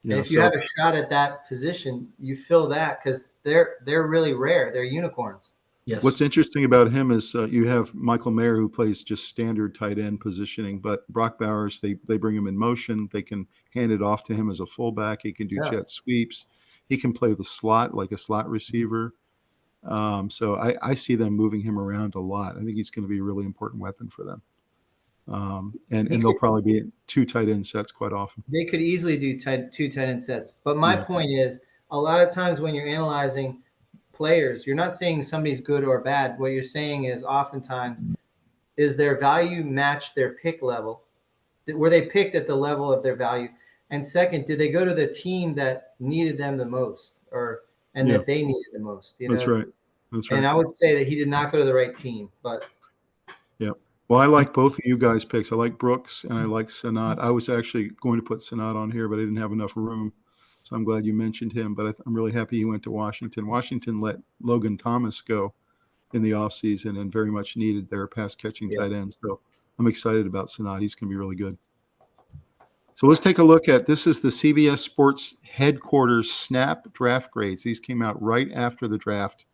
And yeah. if you have So a shot at that position, you fill that because they're really rare. They're unicorns. Yes. what's interesting about him is you have Michael Mayer, who plays just standard tight end positioning, but Brock Bowers, they bring him in motion. They can hand it off to him as a fullback. He can do Yeah. jet sweeps. He can play the slot like a slot receiver. So I see them moving him around a lot. I think he's going to be a really important weapon for them. He And they'll could probably be in two tight end sets quite often. They could easily do two tight end sets. But my Yeah. point is, a lot of times when you're analyzing players, you're not saying somebody's good or bad. What you're saying is oftentimes is their value match their pick level? Were they picked at the level of their value? And second, did they go to the team that needed them the most and Yeah. that they needed the most? That's right. That's And right. I would say that he did not go to the right team. But Yeah. Well, I like both of you guys' picks. I like Brooks and I like Sanat. I was actually going to put Sanat on here, but I didn't have enough room. So I'm glad you mentioned him. But I'm really happy he went to Washington. Washington let Logan Thomas go in the offseason and very much needed their pass catching yeah. tight end. So I'm excited about Sanat. He's going to be really good. So let's take a look at this is the CBS Sports headquarters snap draft grades. These came out right after the draft.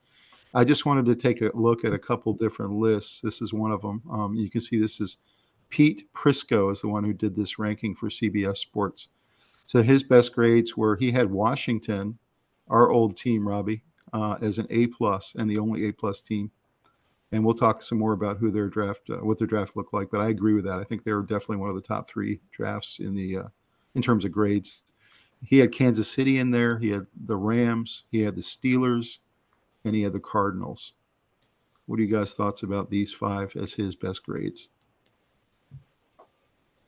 I just wanted to take a look at a couple different lists. This is one of them. You can see this is Pete Prisco is the one who did this ranking for CBS Sports. So his best grades were he had Washington, our old team, Robbie, as an A plus and the only A plus team. And we'll talk some more about who their draft, what their draft looked like. But I agree with that. I think they were definitely one of the top three drafts in terms of grades. He had Kansas City in there. He had the Rams. He had the Steelers, and he had the Cardinals. What are you guys' thoughts about these five as his best grades?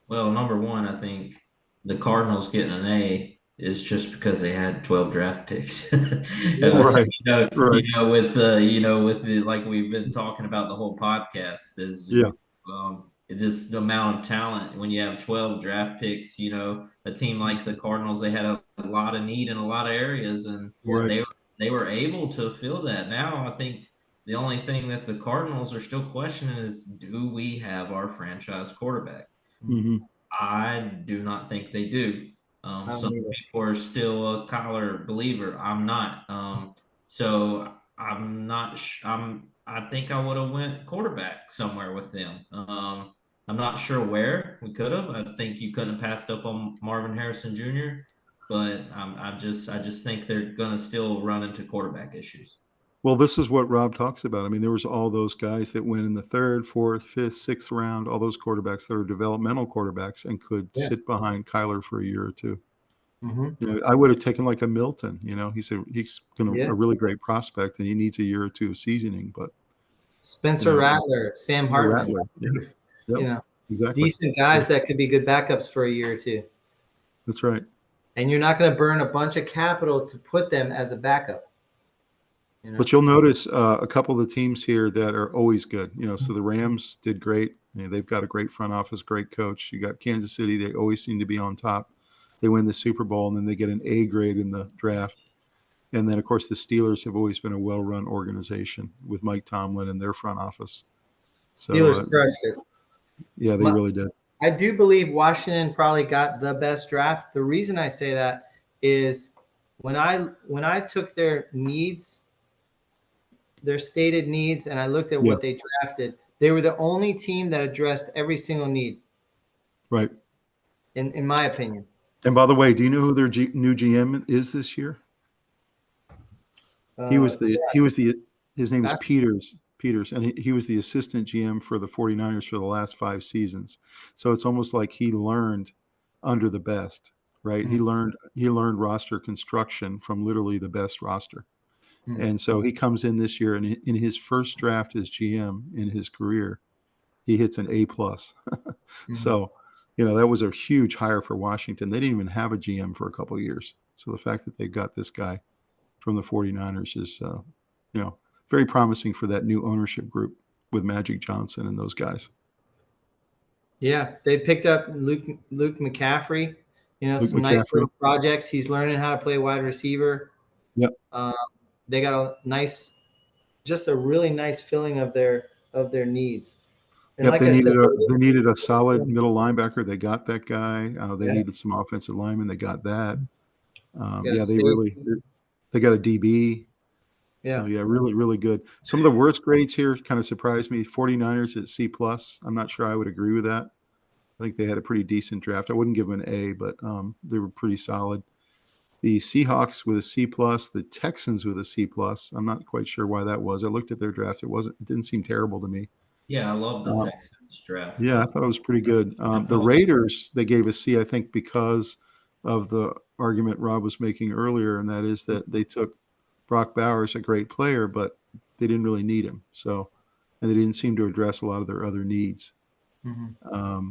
Well, number one, I think the Cardinals getting an A is just because they had 12 draft picks. Yeah. Right, right. With the like we've been talking about the whole podcast is Yeah, just the amount of talent when you have 12 draft picks. A team like the Cardinals, they had a lot of need in a lot of areas, and right. they were able to fill that. Now, I think the only thing that the Cardinals are still questioning is, do we have our franchise quarterback? Mm-hmm. I do not think they do. I don't Some either. people are still a Kyler believer. I'm not. So I'm not. I think I would have went quarterback somewhere with them. I'm not sure where we could have. I think you couldn't have passed up on Marvin Harrison Jr. But I just think they're gonna still run into quarterback issues. Well, this is what Rob talks about. I mean, there was all those guys that went in the third, fourth, fifth, sixth round, all those quarterbacks that are developmental quarterbacks and could Yeah. sit behind Kyler for a year or two. Mm-hmm. I would have taken like a Milton. He's Yeah. a really great prospect, and he needs a year or two of seasoning. But Spencer Rattler, Sam Hartman, Rattler, yeah, yep, you know, exactly. decent guys that could be good backups for a year or two. That's right. And you're not going to burn a bunch of capital to put them as a backup. But you'll notice a couple of the teams here that are always good. So the Rams did great. They've got a great front office, great coach. You got Kansas City. They always seem to be on top. They win the Super Bowl, and then they get an A grade in the draft. And then, of course, the Steelers have always been a well-run organization with Mike Tomlin and their front office. So, Steelers crushed it. Yeah, they really did. I do believe Washington probably got the best draft. The reason I say that is when I took their needs, their stated needs, and I looked at what they drafted, they were the only team that addressed every single need. Right. In my opinion. And by the way, do you know who their new GM is this year? His name is Peters, and he was the assistant GM for the 49ers for the last 5 seasons. So it's almost like he learned under the best, right? Mm-hmm. He learned roster construction from literally the best roster. Mm-hmm. And so he comes in this year, and in his first draft as GM in his career, he hits an A plus. So, that was a huge hire for Washington. They didn't even have a GM for a couple of years. So the fact that they got this guy from the 49ers is, very promising for that new ownership group with Magic Johnson and those guys. Yeah, they picked up Luke McCaffrey. Some nice little projects. He's learning how to play wide receiver. Yep. They got just a really nice filling of their needs. And yep, like they said, needed a solid middle linebacker. They got that guy. They needed some offensive linemen. They got that. They got a DB. Yeah. So yeah, really, really good. Some of the worst grades here kind of surprised me. 49ers at C+. I'm not sure I would agree with that. I think they had a pretty decent draft. I wouldn't give them an A, but they were pretty solid. The Seahawks with a C+, the Texans with a C+. I'm not quite sure why that was. I looked at their drafts. It didn't seem terrible to me. Yeah, I love the Texans draft. Yeah, I thought it was pretty good. The Raiders, they gave a C, I think, because of the argument Rob was making earlier, and that is that they took Brock Bowers, a great player, but they didn't really need him. So, and they didn't seem to address a lot of their other needs. Mm-hmm.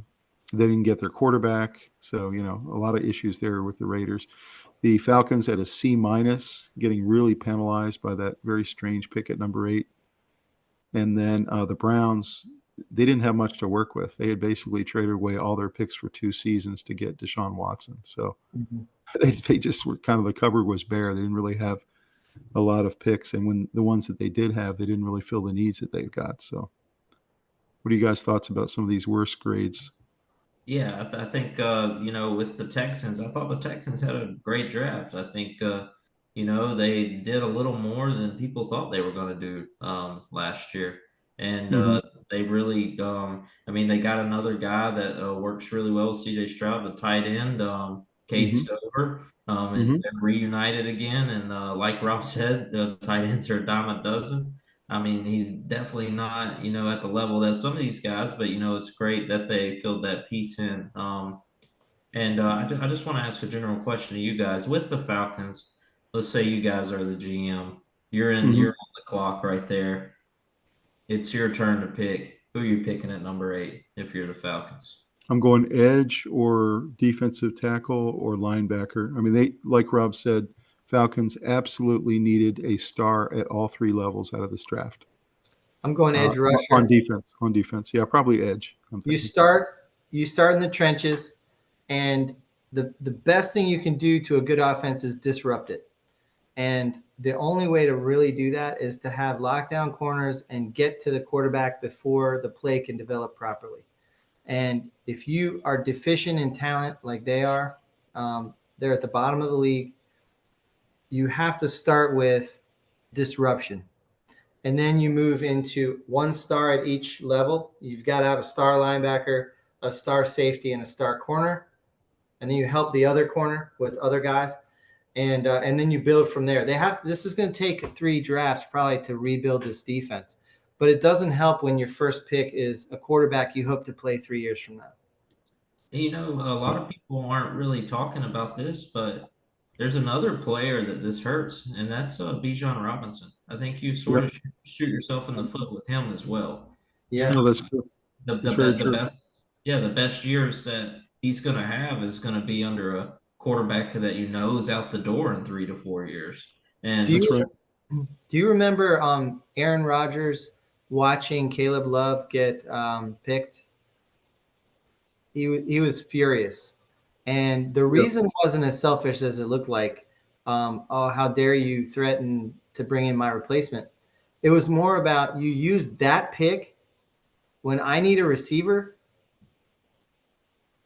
They didn't get their quarterback. So, a lot of issues there with the Raiders. The Falcons at a C-, getting really penalized by that very strange pick at number 8. And then the Browns, they didn't have much to work with. They had basically traded away all their picks for 2 seasons to get Deshaun Watson. So they just were kind of, the cupboard was bare. They didn't really have a lot of picks. And when the ones that they did have, they didn't really fill the needs that they've got. So what are you guys' thoughts about some of these worst grades? Yeah, I think, with the Texans, I thought the Texans had a great draft. I think, they did a little more than people thought they were going to do last year. And they really, they got another guy that works really well with C.J. Stroud, the tight end, Cade Stover, and they're reunited again. And like Rob said, the tight ends are a dime a dozen. He's definitely not, at the level that some of these guys, but, it's great that they filled that piece in. I just want to ask a general question to you guys. With the Falcons, let's say you guys are the GM. You're on the clock right there. It's your turn to pick. Who are you picking at number 8 if you're the Falcons? I'm going edge or defensive tackle or linebacker. They, like Rob said, Falcons absolutely needed a star at all 3 levels out of this draft. I'm going edge rusher. On defense. Yeah, probably edge. You start in the trenches, and the best thing you can do to a good offense is disrupt it. And the only way to really do that is to have lockdown corners and get to the quarterback before the play can develop properly. And if you are deficient in talent like they are, they're at the bottom of the league. You have to start with disruption. And then you move into 1 star at each level. You've got to have a star linebacker, a star safety, and a star corner. And then you help the other corner with other guys. And then you build from there. This is going to take 3 drafts probably to rebuild this defense. But it doesn't help when your first pick is a quarterback you hope to play 3 years from now. A lot of people aren't really talking about this, but there's another player that this hurts, and that's Bijan Robinson. I think you sort of shoot yourself in the foot with him as well. Yeah, no, that's true. The best years that he's going to have is going to be under a quarterback that is out the door in 3 to 4 years. And do you remember Aaron Rodgers watching Caleb Love get picked? He was furious. And the reason wasn't as selfish as it looked like. How dare you threaten to bring in my replacement? It was more about you use that pick when I need a receiver.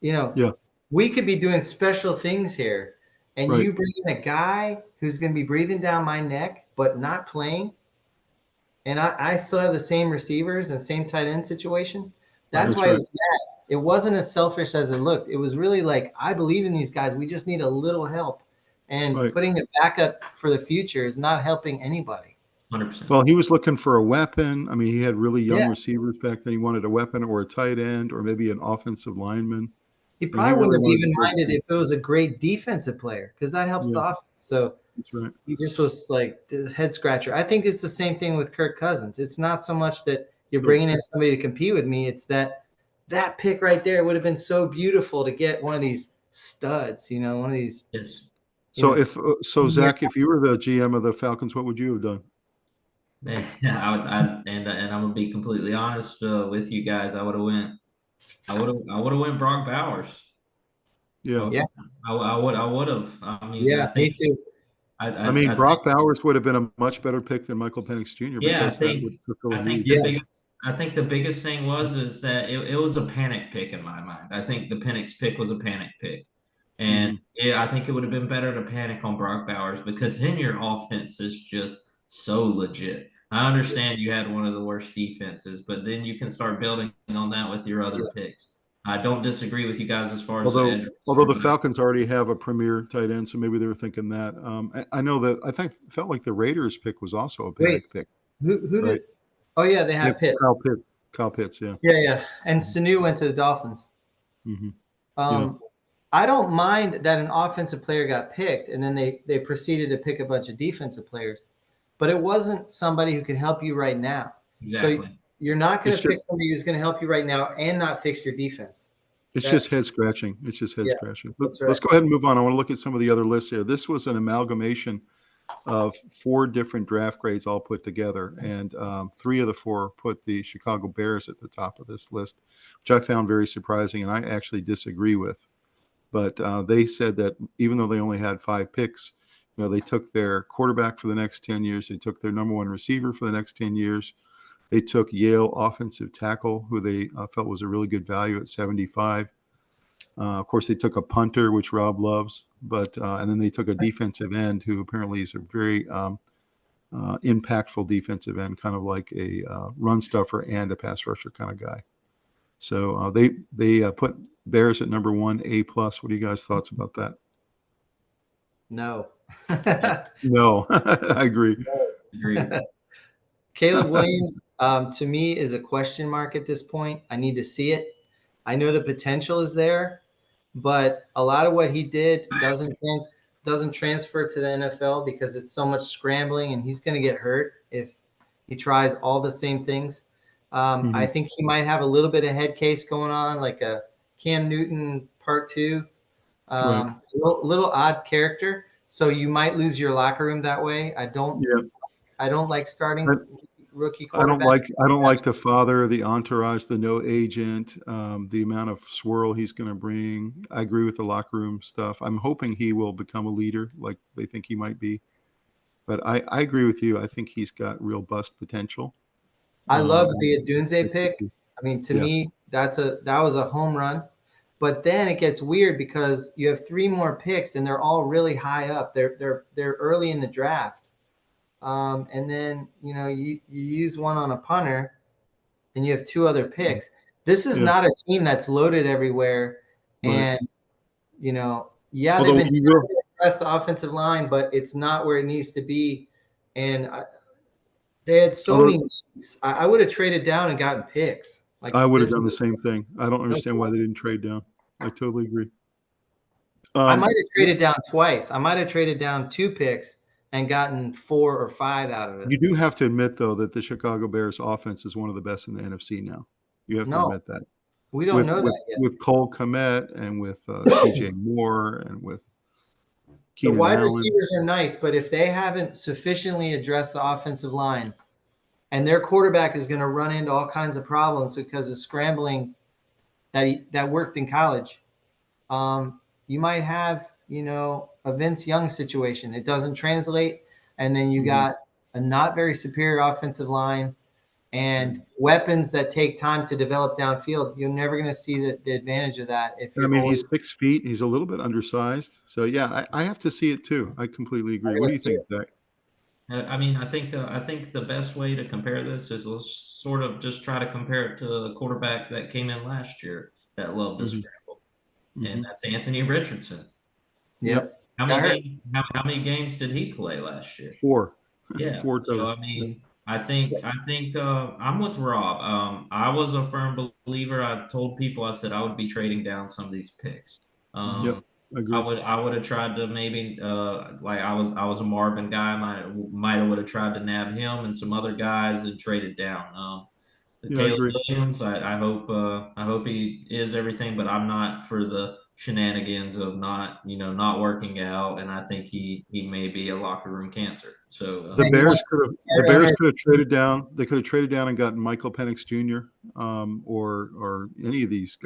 We could be doing special things here. And you bring in a guy who's going to be breathing down my neck, but not playing. And I still have the same receivers and same tight end situation. That's why it was mad. It wasn't as selfish as it looked. It was really like, I believe in these guys. We just need a little help. And putting a backup for the future is not helping anybody. 100%. Well, he was looking for a weapon. He had really young receivers back then. He wanted a weapon or a tight end or maybe an offensive lineman. He probably wouldn't have even minded if it was a great defensive player because that helps the offense. So he just was like the head scratcher. I think it's the same thing with Kirk Cousins. It's not so much that you're bringing in somebody to compete with me. It's that pick right there would have been so beautiful to get one of these studs, one of these. So Zach, if you were the GM of the Falcons, what would you have done? Man, and I'm gonna be completely honest with you guys. I would have went Brock Bowers. I, Yeah. Yeah, I would have. I mean, yeah, me too. I mean, I think Brock Bowers would have been a much better pick than Michael Penix Jr. yeah, because that would fulfill a need. Yeah, I think the biggest thing was is that it was a panic pick in my mind. I think the Penix pick was a panic pick. And Mhm. I think it would have been better to panic on Brock Bowers because then your offense is just so legit. I understand you had one of the worst defenses, but then you can start building on that with your other yeah. picks. I don't disagree with you guys as far as the Although edge although rusher, the but Falcons already have a premier tight end, so maybe they were thinking that. I know that I think felt like the Raiders pick was also a Wait, panic pick, who right? did? Oh yeah, they Yeah, have Pitts. Kyle Pitts. Kyle Pitts, yeah. Yeah, yeah, and Sanu went to the Dolphins. Hmm. Yeah. Um, I don't mind that an offensive player got picked, and then they proceeded to pick a bunch of defensive players, but it wasn't somebody who can help you right now. So exactly. you're not going It's to pick just somebody who's going to help you right now and not fix your defense. it's That just head scratching. It's just head yeah, scratching. that's Let's right. go ahead and move on. I want to look at some of the other lists here. This was an amalgamation of 4 different draft grades all put together, and 3 of the 4 put the Chicago Bears at the top of this list, which I found very surprising, and I actually disagree with. But they said that even though they only had 5 picks, they took their quarterback for the next 10 years. They took their number 1 receiver for the next 10 years. They took Yale offensive tackle, who they felt was a really good value at 75. Of course, they took a punter, which Rob loves, but and then they took a defensive end, who apparently is a very impactful defensive end, kind of like a run stuffer and a pass rusher kind of guy. So they put Bears at number 1, A plus. What are you guys' thoughts about that? No. No, I agree. Agreed. Caleb Williams, to me, is a question mark at this point. I need to see it. I know the potential is there, but a lot of what he did doesn't transfer to the NFL because it's so much scrambling, and he's going to get hurt if he tries all the same things. I Mhm. think he might have a little bit of head case going on, like a Cam Newton part 2. Right. Little odd character, so you might lose your locker room that way. Yeah. I don't like starting rookie I don't quarterback. like I don't like the father, the entourage, the no agent, the amount of swirl he's going to bring. I agree with the locker room stuff. I'm hoping he will become a leader, like they think he might be. But I agree with you. I think he's got real bust potential. I love Um, the Adunze pick. I mean, to yeah, me, that was a home run. But then it gets weird because you have 3 more picks and they're all really high up. They're early in the draft. And then you use one on a punter and you have 2 other picks. This is yeah. not a team that's loaded everywhere. Right. And yeah, they've Although been you trying will, to address the offensive line, but it's not where it needs to be. And they had so although many needs. I would have traded down and gotten picks. Like I would have there's done the same thing. I don't no, understand why they didn't trade down. I totally agree. I might Um, have traded down twice. I might have traded down 2 picks and gotten 4 or 5 out of it. you do have to admit, though, that the Chicago Bears offense is one of the best in the NFC now. You have to No, admit that. we don't with know with that yet. with Cole Kmet and with DJ Moore and with The Keenan wide Allen. receivers are nice, but if they haven't sufficiently addressed the offensive line and their quarterback is going to run into all kinds of problems because of scrambling that worked in college, you might have, a Vince Young situation. It doesn't translate. And then you Mhm. got a not very superior offensive line and weapons that take time to develop downfield. You're never going to see the advantage of that if And I you're mean, always he's 6 feet. He's a little bit undersized. So yeah, I have to see it too. I completely agree. going What to do you see think, it. Zach? I think the best way to compare this is let's sort of just try to compare it to the quarterback that came in last year that loved to Hmm. scramble, and Hmm. that's Anthony Richardson. Yep. Yep. Got hurt. How many games did he play last year? 4, Yeah. 4 So total. I Yep. mean, I think I'm with Rob. I was a firm believer. I told people I said I would be trading down some of these picks. Yep. Um, I agree. I would have tried to maybe like I was a Marvin guy. Might have would have tried to nab him and some other guys and traded down. Yeah, I Caleb agree. Williams, I hope he is everything, but I'm not for the shenanigans of not working out, and I think he may be a locker room cancer. So The he Bears wants could have the Bears could have traded down. They could have traded down and gotten Michael Penix Jr. Or any of these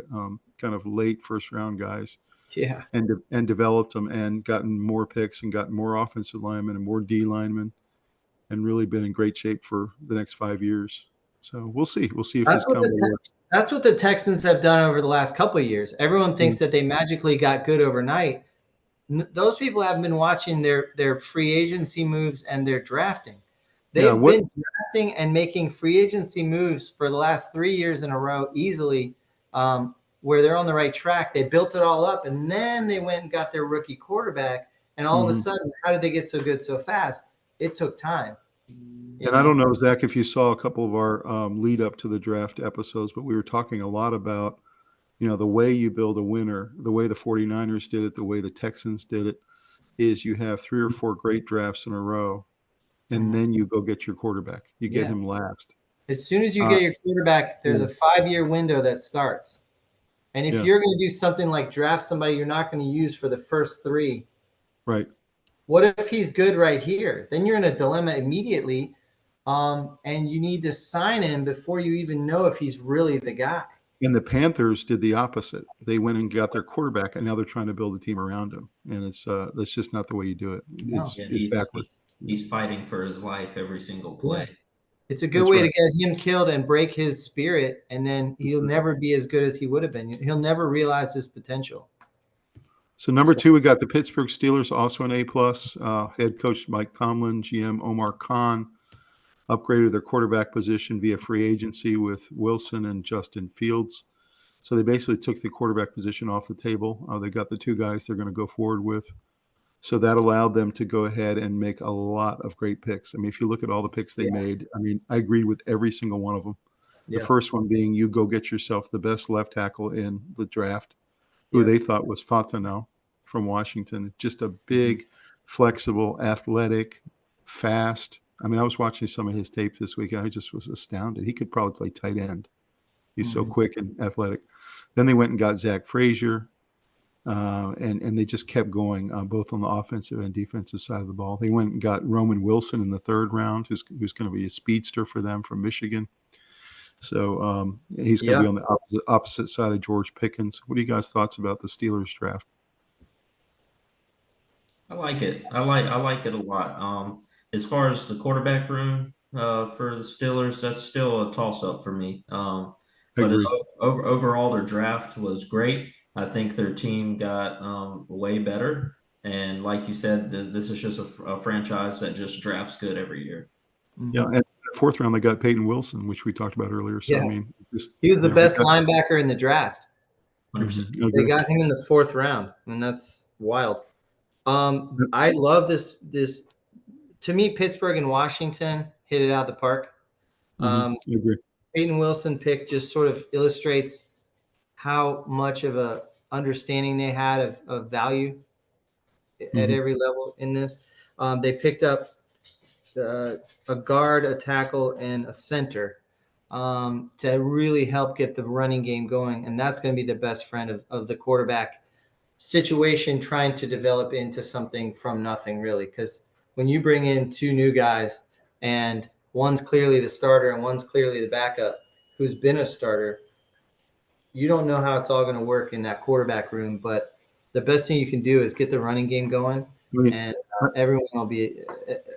kind of late first round guys, yeah. and developed them and gotten more picks and gotten more offensive linemen and more D linemen, and really been in great shape for the next 5 years. So we'll see. We'll see if That's his what combo the works. that's what the Texans have done over the last couple of years. Everyone thinks that they magically got good overnight. Those people haven't been watching their free agency moves and their drafting. They've been drafting and making free agency moves for the last 3 years in a row easily, where they're on the right track. They built it all up, and then they went and got their rookie quarterback. And all of a sudden, how did they get so good so fast? It took time. And I don't know, Zach, if you saw a couple of our lead up to the draft episodes, but we were talking a lot about, the way you build a winner, the way the 49ers did it, the way the Texans did it, is you have 3 or 4 great drafts in a row, and then you go get your quarterback. You get him last. As soon as you get your quarterback, there's a 5-year window that starts. And if you're going to do something like draft somebody you're not going to use for the first 3, right? What if he's good right here? Then you're in a dilemma immediately, and you need to sign him before you even know if he's really the guy. And the Panthers did the opposite. They went and got their quarterback, and now they're trying to build a team around him. And that's just not the way you do it. It's backwards. He's fighting for his life every single play. It's a good way to get him killed and break his spirit, and then he'll never be as good as he would have been. He'll never realize his potential. So number 2, we got the Pittsburgh Steelers, also an A+. Head coach Mike Tomlin, GM Omar Khan upgraded their quarterback position via free agency with Wilson and Justin Fields. So they basically took the quarterback position off the table. They got the 2 guys they're going to go forward with. So that allowed them to go ahead and make a lot of great picks. I mean, if you look at all the picks they made, I mean, I agreed with every single one of them. The first one being you go get yourself the best left tackle in the draft, who they thought was Fontenot from Washington. Just a big, flexible, athletic, fast. I mean, I was watching some of his tape this week, and I just was astounded. He could probably play tight end. He's so quick and athletic. Then they went and got Zach Frazier, and they just kept going, both on the offensive and defensive side of the ball. They went and got Roman Wilson in the 3rd round, who's going to be a speedster for them from Michigan. So he's going to be on the opposite side of George Pickens. What are you guys' thoughts about the Steelers draft? I like it. I like it a lot. As far as the quarterback room for the Steelers, that's still a toss-up for me. But overall, their draft was great. I think their team got way better. And like you said, this is just a franchise that just drafts good every year. Yeah, and in the 4th round, they got Peyton Wilson, which we talked about earlier. So, I mean, he was the best linebacker in the draft. 100%. They got him in the 4th round, and that's wild. I love this. To me, Pittsburgh and Washington hit it out of the park. I agree. Peyton Wilson pick just sort of illustrates how much of a understanding they had of value at every level in this. They picked up a guard, a tackle, and a center to really help get the running game going. And that's going to be the best friend of the quarterback situation, trying to develop into something from nothing, really. Because when you bring in 2 new guys and one's clearly the starter and one's clearly the backup who's been a starter, you don't know how it's all going to work in that quarterback room. But the best thing you can do is get the running game going, and everyone will be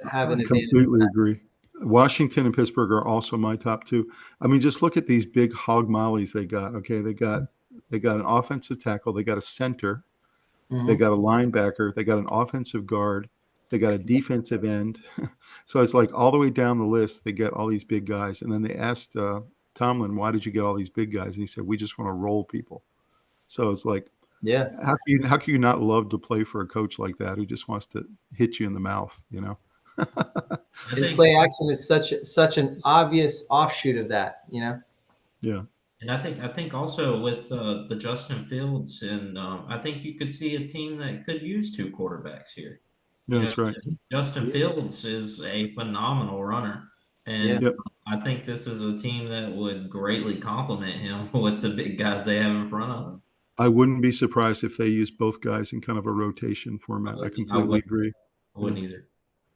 having. I completely agree. Washington and Pittsburgh are also my top 2. I mean, just look at these big hog mollies they got. Okay, they got an offensive tackle, they got a center, they got a linebacker, they got an offensive guard, they got a defensive end. So it's like all the way down the list, they get all these big guys. And then they asked Tomlin, why did you get all these big guys? And he said, we just want to roll people. So it's like, how can you not love to play for a coach like that who just wants to hit you in the mouth, Play action is such an obvious offshoot of that, Yeah. And I think also with the Justin Fields, and I think you could see a team that could use 2 quarterbacks here. Yeah, that's right. Justin Fields is a phenomenal runner, and I think this is a team that would greatly complement him with the big guys they have in front of him. I wouldn't be surprised if they use both guys in kind of a rotation format. I completely agree. I wouldn't either.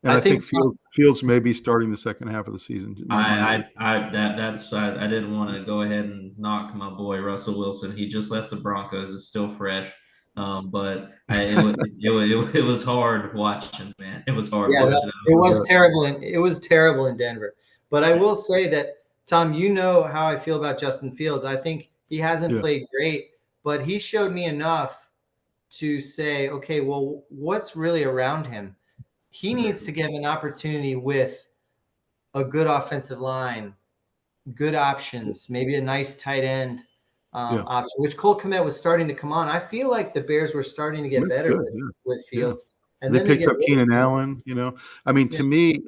And I I think think Fields may be starting the second half of the season. I didn't want to go ahead and knock my boy Russell Wilson. He just left the Broncos. It's still fresh. But it was hard watching, man. It was hard Yeah, watching. it was terrible, and it was terrible in Denver. But I will say that, Tom, you know how I feel about Justin Fields. I think he hasn't played great, but he showed me enough to say, okay, well, what's really around him? He needs to get an opportunity with a good offensive line, good options, maybe a nice tight end option, which Cole Kmet was starting to come on. I feel like the Bears were starting to get better with Fields. And they then picked up Keenan Allen, I mean, to me,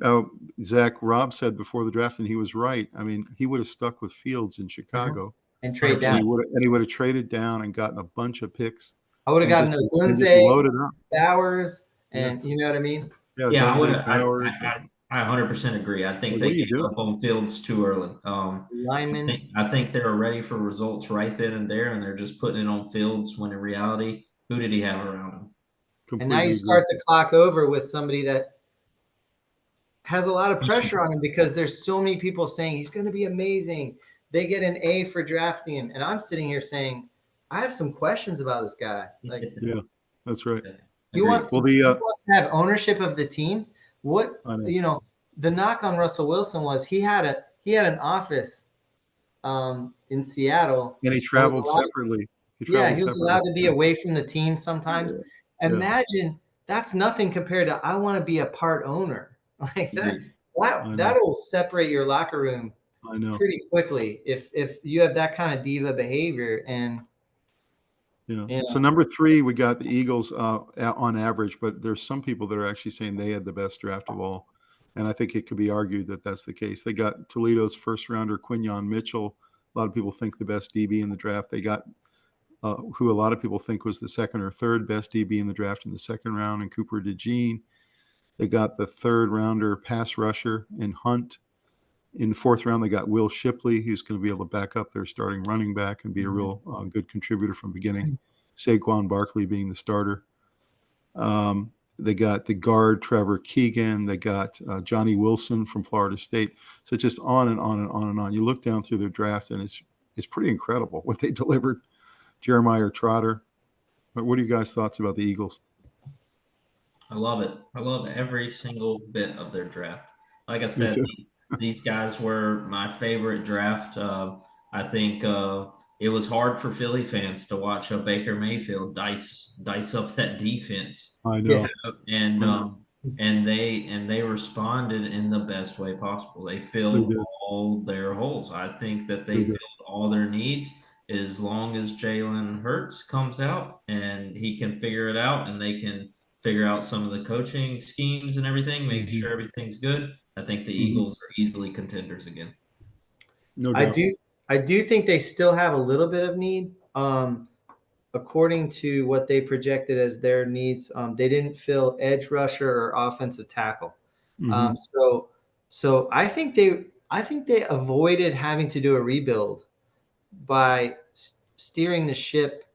Zach, Rob said before the draft, and he was right. I mean, he would have stuck with Fields in Chicago and trade down. And he would have traded down and gotten a bunch of picks. I would have gotten Odunze, Bowers, and you know what I mean? Yeah, I 100% agree. I think they gave up on Fields too early. I think they were ready for results right then and there, and they're just putting it on Fields when in reality, who did he have around him? And now you start the clock over with somebody that has a lot of pressure on him because there's so many people saying he's going to be amazing. They get an A for drafting him. And I'm sitting here saying, I have some questions about this guy. Like, yeah, that's right. He wants to have ownership of the team. The knock on Russell Wilson was he had an office in Seattle. And he traveled separately. He was allowed to be away from the team sometimes. Imagine that's nothing compared to I want to be a part owner. Like that. Wow, that'll separate your locker room pretty quickly if you have that kind of diva behavior. And so number 3, we got the Eagles on average, but there's some people that are actually saying they had the best draft of all. And I think it could be argued that that's the case. They got Toledo's first rounder, Quinyon Mitchell. A lot of people think the best DB in the draft. They got who a lot of people think was the second or third best DB in the draft in the second round, and Cooper DeJean. They got the third rounder pass rusher in Hunt. In the fourth round, they got Will Shipley, who's going to be able to back up their starting running back and be a real good contributor from the beginning. Saquon Barkley being the starter. They got the guard Trevor Keegan. They got Johnny Wilson from Florida State. So just on and on and on and on. You look down through their draft, and it's pretty incredible what they delivered. Jeremiah Trotter. But what are you guys' thoughts about the Eagles? I love it. I love every single bit of their draft. Like I said, these guys were my favorite draft. I think it was hard for Philly fans to watch Baker Mayfield dice up that defense. I know. And they responded in the best way possible. They filled all their holes. I think that they filled all their needs. As long as Jalen Hurts comes out and he can figure it out, and they can figure out some of the coaching schemes and everything, make sure everything's good, I think the Eagles are easily contenders again. No doubt. I do think they still have a little bit of need. According to what they projected as their needs, they didn't fill edge rusher or offensive tackle. So I think they avoided having to do a rebuild by steering the ship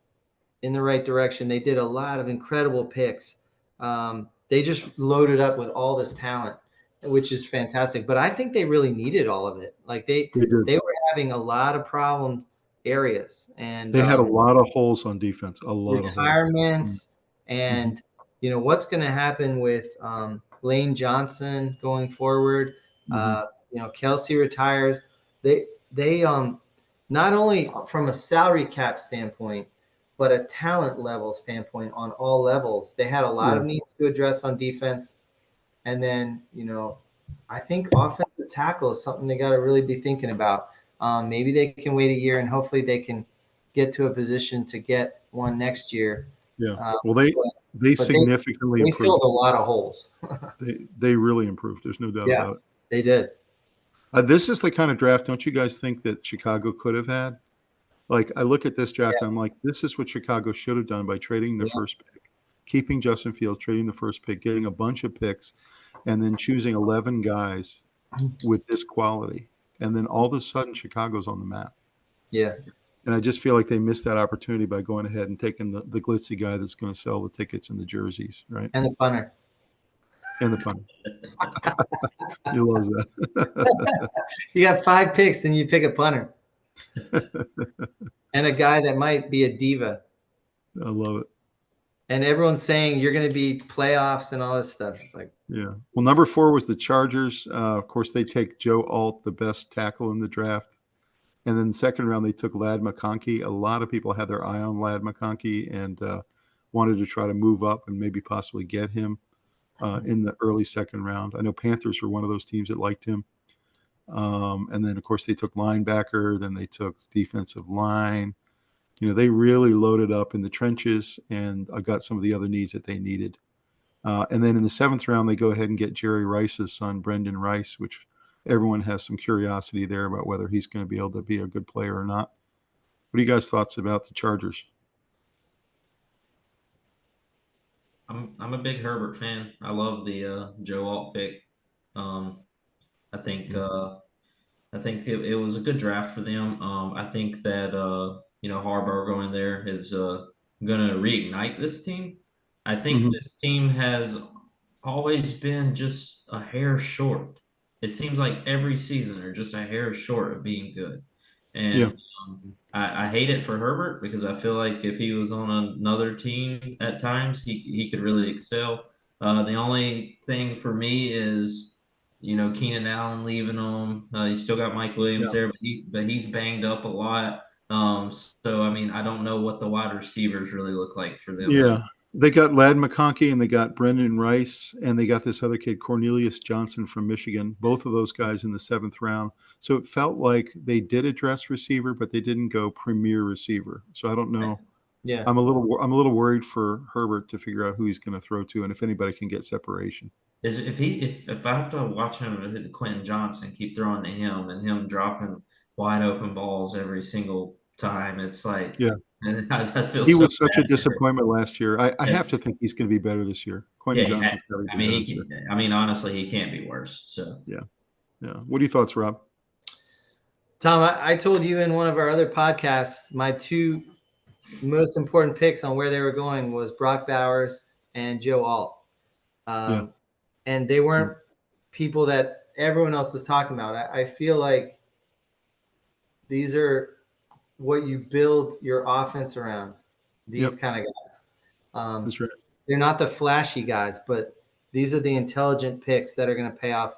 in the right direction. They did a lot of incredible picks. They just loaded up with all this talent, which is fantastic. But I think they really needed all of it. Like they were having a lot of problem areas, and they had a lot of holes on defense. A lot retirements, and what's going to happen with Lane Johnson going forward. Kelsey retires. They not only from a salary cap standpoint, but a talent level standpoint on all levels. They had a lot of needs to address on defense. And then, I think offensive tackle is something they got to really be thinking about. Maybe they can wait a year, and hopefully they can get to a position to get one next year. Yeah. They significantly improved. They filled a lot of holes. they really improved. There's no doubt about it. They did. This is the kind of draft, don't you guys think, that Chicago could have had? Like, I look at this draft, and I'm like, this is what Chicago should have done by trading the first pick, keeping Justin Fields, trading the first pick, getting a bunch of picks, and then choosing 11 guys with this quality. And then all of a sudden, Chicago's on the map. Yeah. And I just feel like they missed that opportunity by going ahead and taking the glitzy guy that's going to sell the tickets and the jerseys, right? And the punter. And the punter. He loves that. You got 5 picks and you pick a punter. And a guy that might be a diva. I love it. And everyone's saying you're going to be playoffs and all this stuff. It's like, yeah. Well, number 4 was the Chargers. Of course, they take Joe Alt, the best tackle in the draft. And then the second round, they took Ladd McConkey. A lot of people had their eye on Ladd McConkey and wanted to try to move up and maybe possibly get him in the early second round. I know Panthers were one of those teams that liked him. And then, of course, they took linebacker. Then they took defensive line. They really loaded up in the trenches and got some of the other needs that they needed. And then in the 7th round, they go ahead and get Jerry Rice's son, Brendan Rice, which everyone has some curiosity there about whether he's going to be able to be a good player or not. What are you guys' thoughts about the Chargers? I'm a big Herbert fan. I love the Joe Alt pick. I think it was a good draft for them. I think that Harbaugh going there is going to reignite this team. I think this team has always been just a hair short. It seems like every season they're just a hair short of being good. And I hate it for Herbert because I feel like if he was on another team at times, he could really excel. The only thing for me is, Keenan Allen leaving him. He's still got Mike Williams there, but he's banged up a lot. So, I mean, I don't know what the wide receivers really look like for them. Yeah. They got Ladd McConkey and they got Brendan Rice and they got this other kid, Cornelius Johnson from Michigan, both of those guys in the 7th round. So it felt like they did address receiver, but they didn't go premier receiver. So I don't know. Yeah. I'm a little worried for Herbert to figure out who he's going to throw to and if anybody can get separation. If I have to watch him hit Quentin Johnson, keep throwing to him and him dropping wide open balls every single time, it's like, I feel he so was such a bad. disappointment last year. I have to think he's going to be better this year. Quentin Johnson's got to be better this year. I mean, honestly, he can't be worse. So yeah. What are your thoughts, Rob? Tom, I told you in one of our other podcasts, my 2 most important picks on where they were going was Brock Bowers and Joe Alt. And they weren't people that everyone else is talking about. I feel like these are what you build your offense around, these kind of guys. That's right. They're not the flashy guys, but these are the intelligent picks that are going to pay off,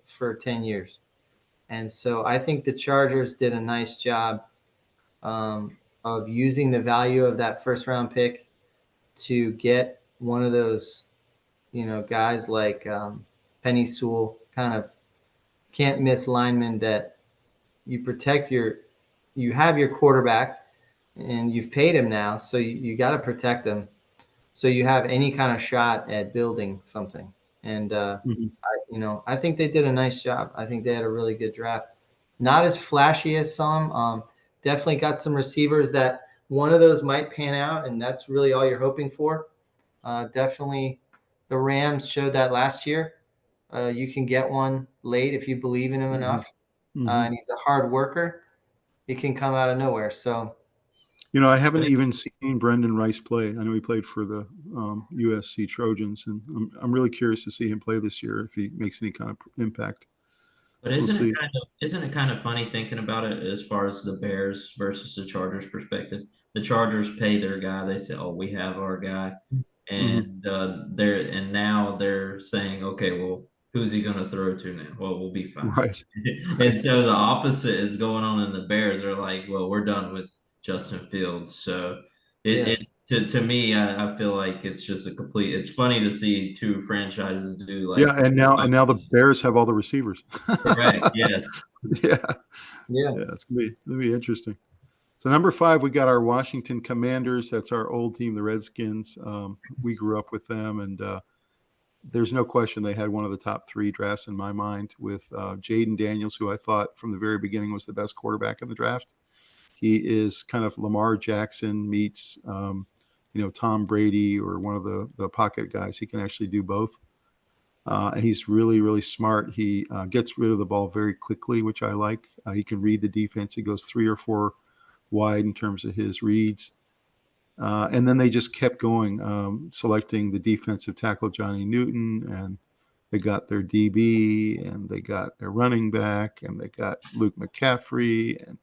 for 10 years. And so I think the Chargers did a nice job of using the value of that 1st round pick to get one of those, guys like Penny Sewell, kind of can't miss linemen that you protect you have your quarterback and you've paid him now. So you got to protect him. So you have any kind of shot at building something. And, I think they did a nice job. I think they had a really good draft. Not as flashy as some. Definitely got some receivers that one of those might pan out, and that's really all you're hoping for. Definitely the Rams showed that last year. You can get one late if you believe in him enough. And he's a hard worker. He can come out of nowhere. So, I haven't even seen Brendan Rice play. I know he played for the USC Trojans, and I'm really curious to see him play this year if he makes any kind of impact. But isn't it kind of funny thinking about it as far as the Bears versus the Chargers perspective? The Chargers pay their guy. They say, "Oh, we have our guy," and now they're saying, "Okay, well, who's he going to throw to now? Well, we'll be fine." Right. And so the opposite is going on in the Bears. They're like, "Well, we're done with Justin Fields." So to me, I feel like it's just it's funny to see 2 franchises do like. Yeah, and now the Bears have all the receivers. Correct. Yes. Yeah. It's gonna be interesting. So number 5, we got our Washington Commanders. That's our old team, the Redskins. We grew up with them, and there's no question they had one of the top 3 drafts in my mind with Jaden Daniels, who I thought from the very beginning was the best quarterback in the draft. He is kind of Lamar Jackson meets, Tom Brady or one of the pocket guys. He can actually do both. And he's really, really smart. He gets rid of the ball very quickly, which I like. He can read the defense. He goes 3 or 4 wide in terms of his reads. And then they just kept going, selecting the defensive tackle Johnny Newton, and they got their DB, and they got their running back, and they got Luke McCaffrey, and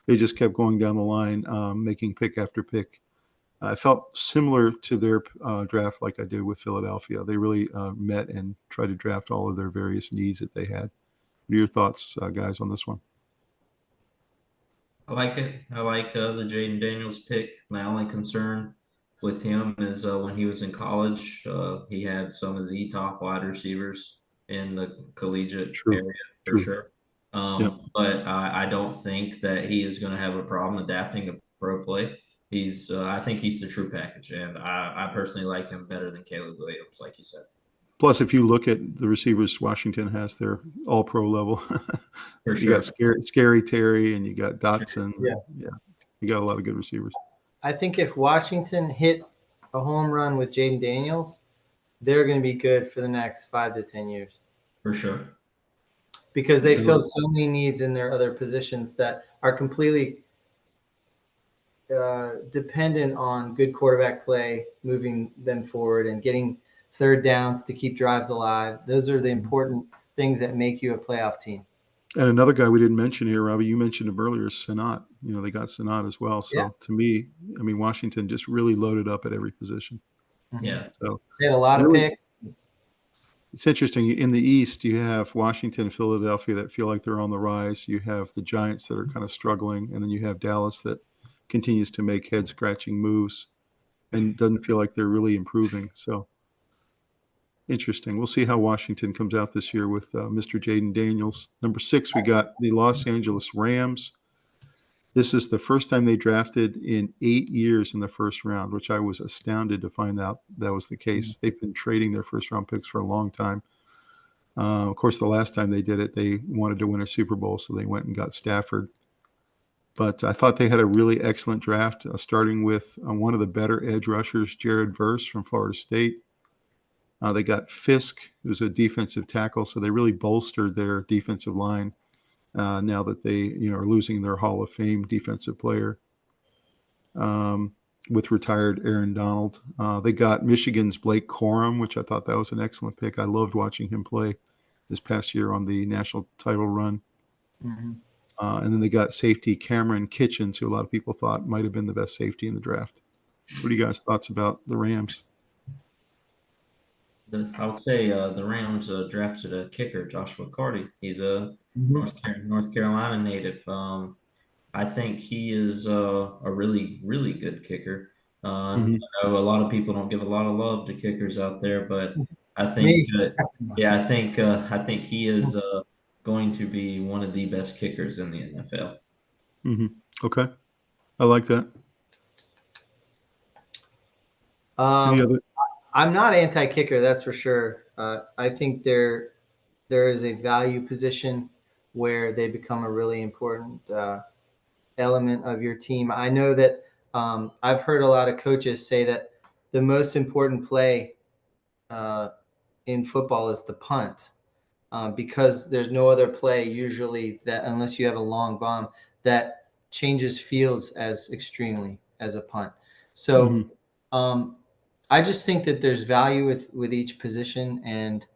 they just kept going down the line, making pick after pick. I felt similar to their draft like I did with Philadelphia. They really met and tried to draft all of their various needs that they had. What are your thoughts, guys, on this one? I like it. I like the Jaden Daniels pick. My only concern with him is when he was in college, he had some of the top wide receivers in the collegiate True. area for True. sure. Yep. But I don't think that he is going to have a problem adapting to pro play. I think he's the true package, and I personally like him better than Caleb Williams, like you said. Plus, if you look at the receivers Washington has, they're all pro level. For You sure. got Scary Terry, and you got Dotson. Yeah. You got a lot of good receivers. I think if Washington hit a home run with Jaden Daniels, they're going to be good for the next 5 to 10 years. For sure. Because they filled so many needs in their other positions that are completely dependent on good quarterback play, moving them forward and getting third downs to keep drives alive. Those are the important things that make you a playoff team. And another guy we didn't mention here, Robbie, you mentioned him earlier, Sanat. They got Sanat as well. So to me, Washington just really loaded up at every position. Yeah. So they had a lot of picks. It's interesting. In the East, you have Washington and Philadelphia that feel like they're on the rise. You have the Giants that are kind of struggling. And then you have Dallas that continues to make head-scratching moves and doesn't feel like they're really improving. So interesting. We'll see how Washington comes out this year with Mr. Jaden Daniels. Number 6, we got the Los Angeles Rams. This is the first time they drafted in 8 years in the first round, which I was astounded to find out that was the case. They've been trading their first-round picks for a long time. Of course, the last time they did it, they wanted to win a Super Bowl, so they went and got Stafford. But I thought they had a really excellent draft, starting with one of the better edge rushers, Jared Verse from Florida State. They got Fisk, who's a defensive tackle, so they really bolstered their defensive line now that they are losing their Hall of Fame defensive player with retired Aaron Donald. They got Michigan's Blake Corum, which I thought that was an excellent pick. I loved watching him play this past year on the national title run. Mm-hmm. And then they got safety Cameron Kitchens, who a lot of people thought might have been the best safety in the draft. What are you guys' thoughts about the Rams? I would say the Rams drafted a kicker, Joshua Carty. He's a North Carolina native. I think he is a really, really good kicker. I know a lot of people don't give a lot of love to kickers out there, but I think, I think he is going to be one of the best kickers in the NFL. Mm-hmm. Okay, I like that. I'm not anti-kicker, that's for sure. I think there is a value position where they become a really important element of your team. I know that I've heard a lot of coaches say that the most important play in football is the punt because there's no other play usually that, unless you have a long bomb, that changes fields as extremely as a punt. So I just think that there's value with each position, and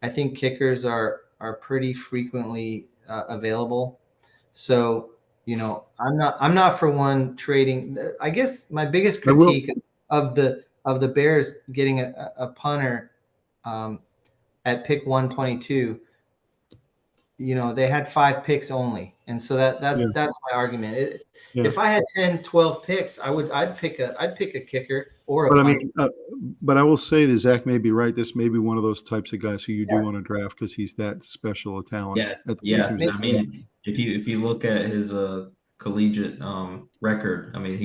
I think kickers are pretty frequently available. So I'm not for one trading. I guess my biggest critique of the Bears getting a punter at pick 122. They had 5 picks only, and so that's my argument. If I had 10, 12 picks, I'd pick a kicker or a punter. But I will say that Zach may be right. This may be one of those types of guys who you do want to draft because he's that special a talent. I mean, if you look at his collegiate record, I mean,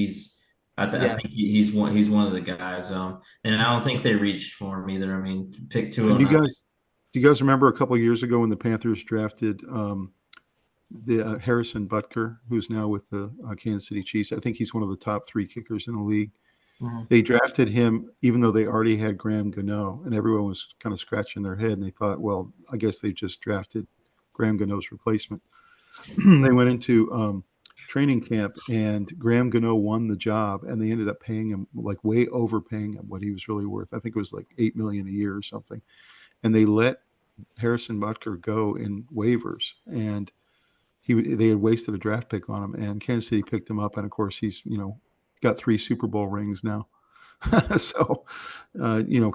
I think he's one of the guys. And I don't think they reached for him either. I mean, pick 209. Do you guys remember a couple of years ago when the Panthers drafted the Harrison Butker, who's now with the Kansas City Chiefs? I think he's one of the top 3 kickers in the league. They drafted him even though they already had Graham Gano, and everyone was kind of scratching their head, and they thought, well, I guess they just drafted Graham Gano's replacement. They went into training camp, and Graham Gano won the job, and they ended up paying him, like, way overpaying him what he was really worth. I think it was like $8 million a year or something. And they let Harrison Butker go in waivers, and they had wasted a draft pick on him, and Kansas City picked him up, and of course he's got 3 Super Bowl rings now. So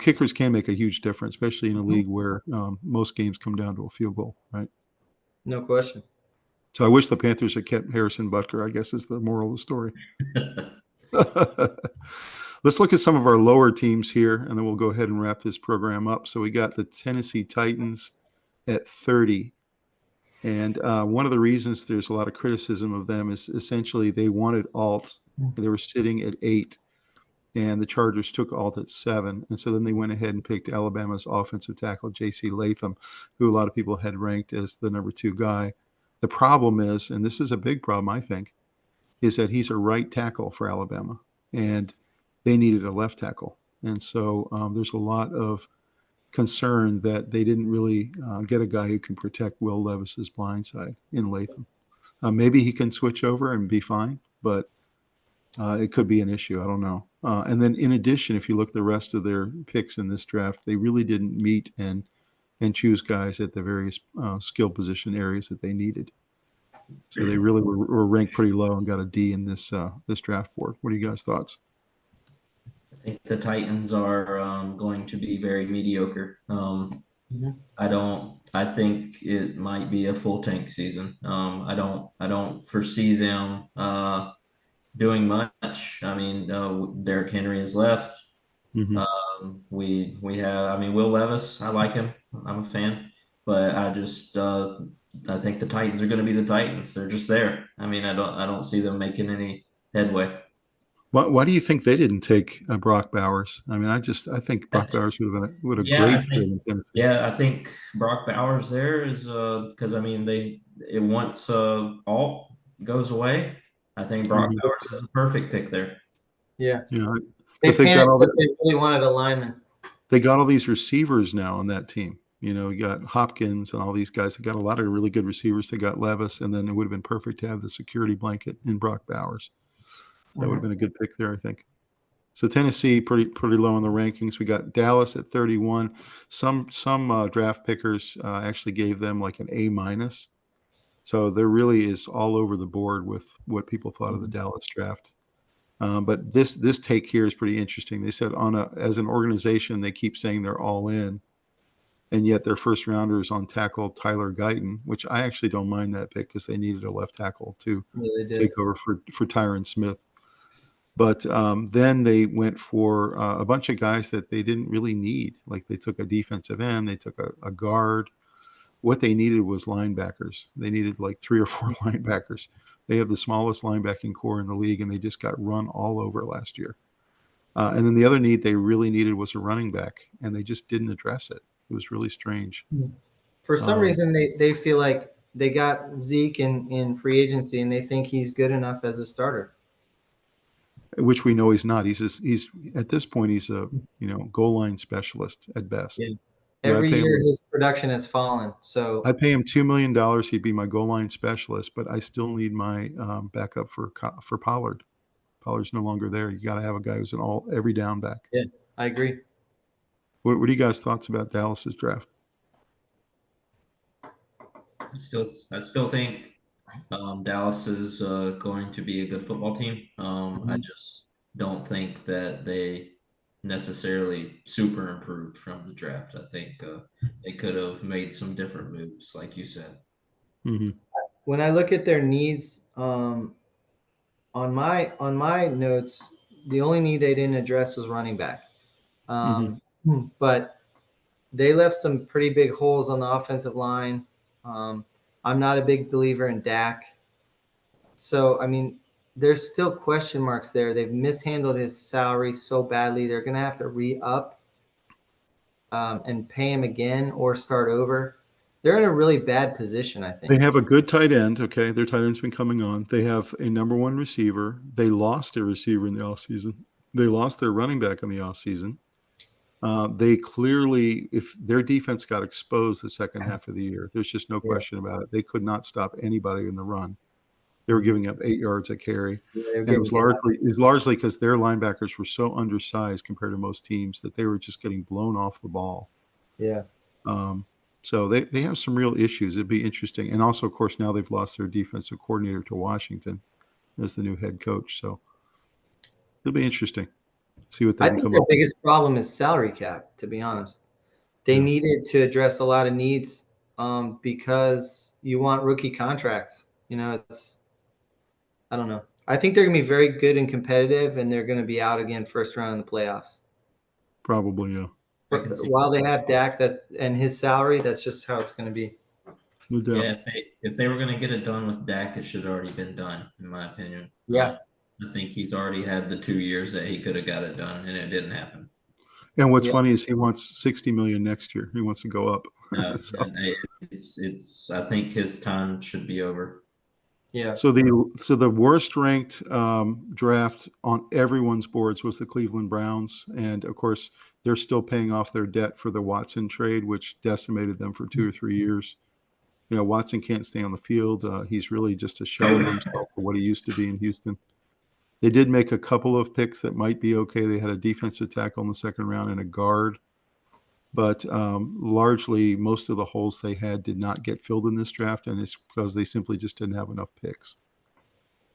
kickers can make a huge difference, especially in a league where most games come down to a field goal, right? No question. So I wish the Panthers had kept Harrison Butker, I guess, is the moral of the story. Let's look at some of our lower teams here, and then we'll go ahead and wrap this program up. So we got the Tennessee Titans at 30. And one of the reasons there's a lot of criticism of them is essentially they wanted Alt. They were sitting at 8, and the Chargers took Alt at 7. And so then they went ahead and picked Alabama's offensive tackle, J.C. Latham, who a lot of people had ranked as the number 2 guy. The problem is, and this is a big problem, I think, is that he's a right tackle for Alabama, and they needed a left tackle. And so there's a lot of concern that they didn't really get a guy who can protect Will Levis's blind side in Latham. Maybe he can switch over and be fine, but it could be an issue. I don't know. And then in addition, if you look at the rest of their picks in this draft, they really didn't meet and choose guys at the various skill position areas that they needed. So they really were ranked pretty low and got a D in this draft board. What are you guys' thoughts? I think the Titans are going to be very mediocre. I think it might be a full tank season. I don't foresee them doing much. I mean, Derrick Henry is left. Mm-hmm. We have, I mean, Will Levis, I like him. I'm a fan, but I just I think the Titans are going to be the Titans. They're just there. I mean, I don't see them making any headway. Why do you think they didn't take Brock Bowers? I mean, I think Brock Bowers would have been a great fit in Tennessee. Yeah, I think Brock Bowers there is because I mean once Alt goes away, I think Brock Bowers is a perfect pick there. Yeah. They really wanted a lineman. They got all these receivers now on that team. You got Hopkins and all these guys. They got a lot of really good receivers. They got Levis, and then it would have been perfect to have the security blanket in Brock Bowers. That would have been a good pick there, I think. So Tennessee pretty low in the rankings. We got Dallas at 31. Some draft pickers actually gave them like an A-. So there really is all over the board with what people thought of the Dallas draft. But this take here is pretty interesting. They said as an organization, they keep saying they're all in, and yet their first rounder is on tackle Tyler Guyton, which I actually don't mind that pick because they needed a left tackle to take over for Tyron Smith. But then they went for a bunch of guys that they didn't really need. Like they took a defensive end, they took a guard. What they needed was linebackers. They needed like 3 or 4 linebackers. They have the smallest linebacking core in the league, and they just got run all over last year. And then the other need they really needed was a running back, and they just didn't address it. It was really strange. For some reason, they feel like they got Zeke in free agency, and they think he's good enough as a starter. Which we know he's not. He's at this point he's a goal line specialist at best. Yeah. Every year his production has fallen. So I pay him $2 million. He'd be my goal line specialist, but I still need my backup for Pollard. Pollard's no longer there. You got to have a guy who's an every down back. Yeah, I agree. What are you guys' thoughts about Dallas's draft? I still think Dallas is going to be a good football team. I just don't think that they necessarily super improved from the draft. I think they could have made some different moves, like you said. Mm-hmm. When I look at their needs, on my notes, the only need they didn't address was running back. But they left some pretty big holes on the offensive line. I'm not a big believer in Dak. So, I mean, there's still question marks there. They've mishandled his salary so badly. They're going to have to re-up and pay him again or start over. They're in a really bad position, I think. They have a good tight end, okay? Their tight end's been coming on. They have a number 1 receiver. They lost a receiver in the offseason. They lost their running back in the offseason. They clearly, if their defense got exposed the second half of the year, there's just no question about it. They could not stop anybody in the run. They were giving up 8 yards a carry. Yeah, they're And it getting was largely because their linebackers were so undersized compared to most teams that they were just getting blown off the ball. yeah. So they have some real issues. It'd be interesting. And also, of course, now they've lost their defensive coordinator to Washington as the new head coach. So it'll be interesting. See what they I can think come their up with. biggest problem is salary cap, to be honest. They Yeah. needed to address a lot of needs because you want rookie contracts. You know, I don't know. I think they're going to be very good and competitive, and they're going to be out again first round in the playoffs. Probably, yeah. I can see. While they have Dak and his salary, that's just how it's going to be. No doubt. Yeah, if they were going to get it done with Dak, it should have already been done, in my opinion. Yeah. I think he's already had the 2 years that he could have got it done, and it didn't happen. And what's Yeah. funny is he wants $60 million next year. He wants to go up. No, So- and it's. I think his time should be over. Yeah. So the worst ranked draft on everyone's boards was the Cleveland Browns, and of course they're still paying off their debt for the Watson trade, which decimated them for 2 or 3 years. You know, Watson can't stay on the field. He's really just a shell of himself for what he used to be in Houston. They did make a couple of picks that might be okay. They had a defensive tackle in the second round and a guard. But largely, most of the holes they had did not get filled in this draft, and it's because they simply just didn't have enough picks.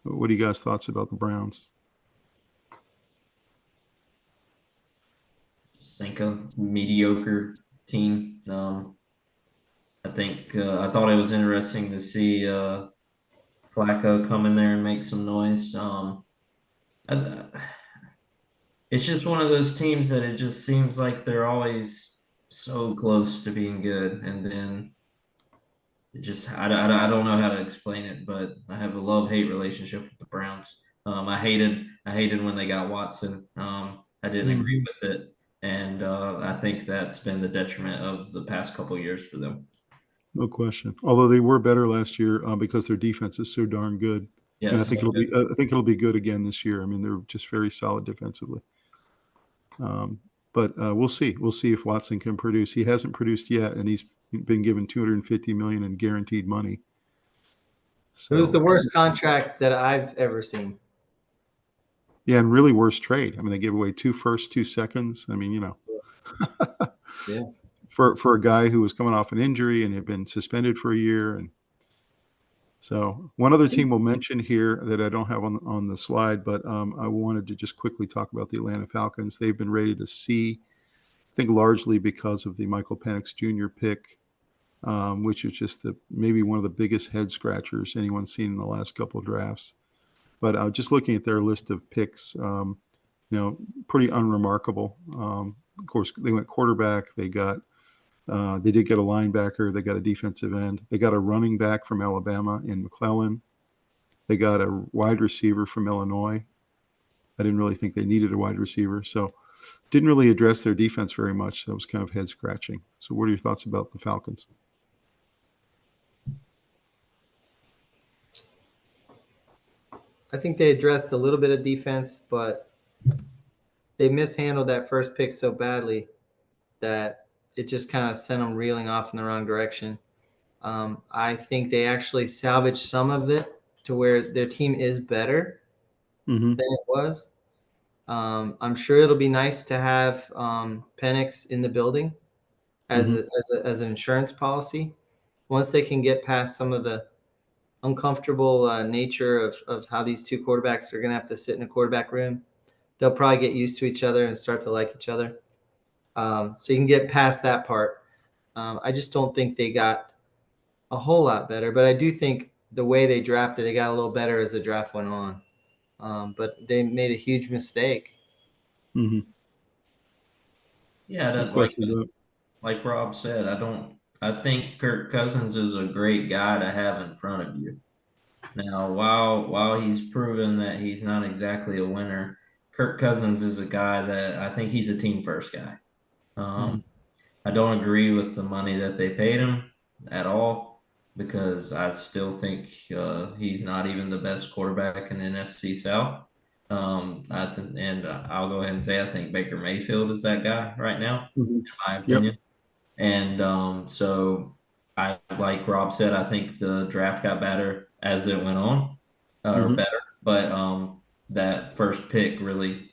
What are you guys' thoughts about the Browns? Just think of mediocre team. I think I thought it was interesting to see Flacco come in there and make some noise. I, it's just one of those teams that it just seems like they're always so close to being good, and then it just I don't know how to explain it, but I have a love-hate relationship with the Browns. I hated when they got Watson. I didn't agree with it, and I think that's been the detriment of the past couple of years for them. No question. Although they were better last year because their defense is so darn good. Yes, And I think it'll be good again this year. I mean, they're just very solid defensively. But we'll see. We'll see if Watson can produce. He hasn't produced yet, and he's been given $250 million in guaranteed money. So, It was the worst contract that I've ever seen. Yeah, and really worst trade. I mean, they gave away 2 firsts, 2 seconds. I mean, you know, Yeah. for a guy who was coming off an injury and had been suspended for a year. And so one other team we'll mention here that I don't have on the slide, but I wanted to just quickly talk about the Atlanta Falcons. They've been rated a C, I think largely because of the Michael Penix Jr. pick, which is just maybe one of the biggest head scratchers anyone's seen in the last couple of drafts. But just looking at their list of picks, you know, pretty unremarkable. Of course, they went quarterback. They did get a linebacker. They got a defensive end. They got a running back from Alabama in McClellan. They got a wide receiver from Illinois. I didn't really think they needed a wide receiver. So didn't really address their defense very much. That was kind of head scratching. So what are your thoughts about the Falcons? I think they addressed a little bit of defense, but they mishandled that first pick so badly that it just kind of sent them reeling off in the wrong direction. I think they actually salvaged some of it to where their team is better than it was. I'm sure it'll be nice to have Penix in the building as an insurance policy. Once they can get past some of the uncomfortable nature of how these two quarterbacks are going to have to sit in a quarterback room, they'll probably get used to each other and start to like each other. So you can get past that part. I just don't think they got a whole lot better, but I do think the way they drafted, they got a little better as the draft went on. But they made a huge mistake. Yeah, like Rob said, I think Kirk Cousins is a great guy to have in front of you. Now, while he's proven that he's not exactly a winner, Kirk Cousins is a guy that I think he's a team first guy. I don't agree with the money that they paid him at all because I still think he's not even the best quarterback in the NFC South. And I'll go ahead and say I think Baker Mayfield is that guy right now, in my opinion. And so like Rob said, I think the draft got better as it went on. or Mhm. better, but that first pick really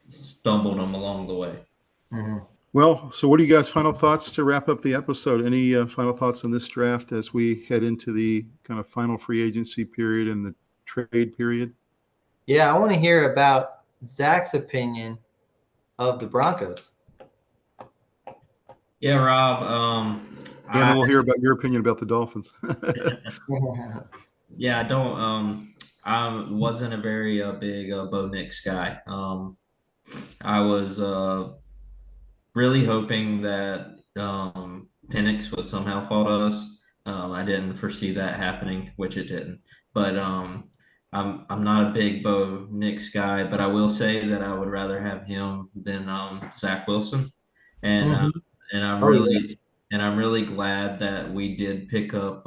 stumbled him along the way. Mhm. Well, so what do you guys' final thoughts to wrap up the episode? Any final thoughts on this draft as we head into the kind of final free agency period and the trade period? Yeah, I want to hear about Zach's opinion of the Broncos. Yeah, Rob. And I then we'll hear about your opinion about the Dolphins. yeah, I don't. I wasn't a very big Bo Nix guy. I was really hoping that Penix would somehow fall to us. I didn't foresee that happening, which it didn't. But I'm not a big Bo Nix guy, but I will say that I would rather have him than Zach Wilson, and uh, Mhm. and I'm Oh yeah. really I'm really glad that we did pick up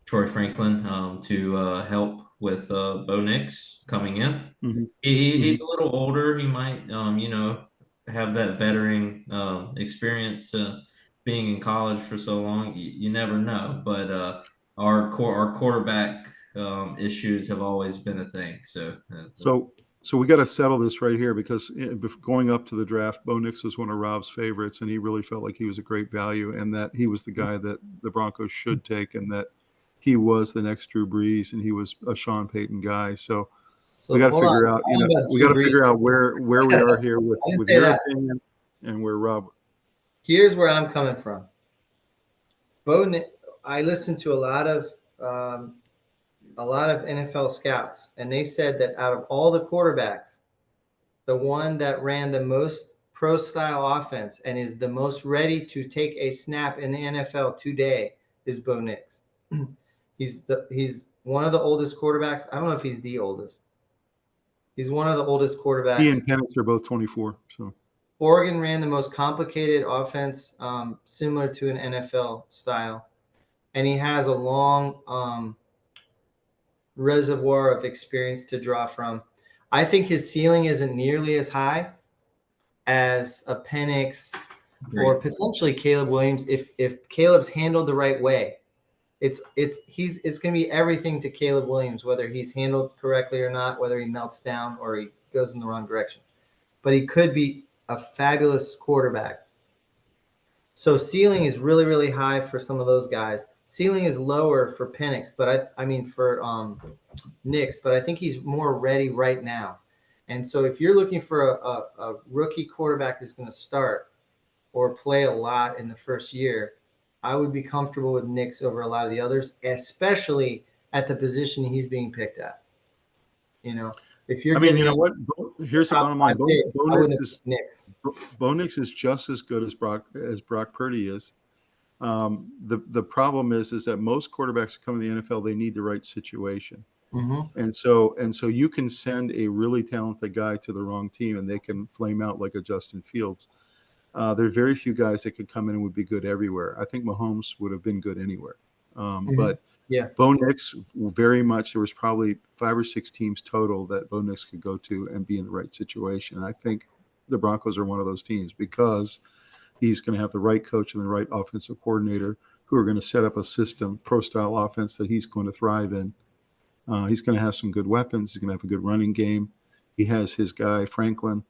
Troy Franklin to help with Bo Nix coming in. Mhm. He's Mhm. a little older. He might, have that veteran experience being in college for so long. You never know. But our quarterback issues have always been a thing. So So we got to settle this right here because going up to the draft, Bo Nix was one of Rob's favorites, and he really felt like he was a great value, and that he was the guy that the Broncos should take, and that he was the next Drew Brees, and he was a Sean Payton guy. So we So got to hold on. figure out, I don't know about we got Drew to Brees. figure out where we are here I didn't with say your that. opinion and where Rob. Here's where I'm coming from. I listened to um, a lot of NFL scouts, and they said that out of all the quarterbacks, the one that ran the most pro style offense and is the most ready to take a snap in the NFL today is Bo Nix. He's one of the oldest quarterbacks. I don't know if he's the oldest. He's one of the oldest He quarterbacks. and Penix are both 24. So Oregon ran the most complicated offense, similar to an NFL style, and he has a long reservoir of experience to draw from. I think his ceiling isn't nearly as high as a Penix or great. potentially Caleb Williams if Caleb's handled the right way. It's going to be everything to Caleb Williams, whether he's handled correctly or not, whether he melts down or he goes in the wrong direction. But he could be a fabulous quarterback. So ceiling is really, really high for some of those guys. Ceiling is lower for Penix, but I mean for Nix, but I think he's more ready right now. And so if you're looking for a rookie quarterback who's going to start or play a lot in the first year, I would be comfortable with Nix over a lot of the others, especially at the position he's being picked at. You know, if you're I mean, you getting know a what? Here's the top bottom five line. pick, I wouldn't have picked Nix. Bo Nix is just as good as Brock Purdy is. The problem is that most quarterbacks who come to the NFL, they need the right situation. Mm-hmm. And so you can send a really talented guy to the wrong team and they can flame out like a Justin Fields. There are very few guys that could come in and would be good everywhere. I think Mahomes would have been good anywhere. Mm-hmm. But Yeah. Bo Nix, very much, there was probably 5 or 6 teams total that Bo Nix could go to and be in the right situation. And I think the Broncos are one of those teams because he's going to have the right coach and the right offensive coordinator who are going to set up a system, pro-style offense that he's going to thrive in. He's going to have some good weapons. He's going to have a good running game. He has his guy, Franklin,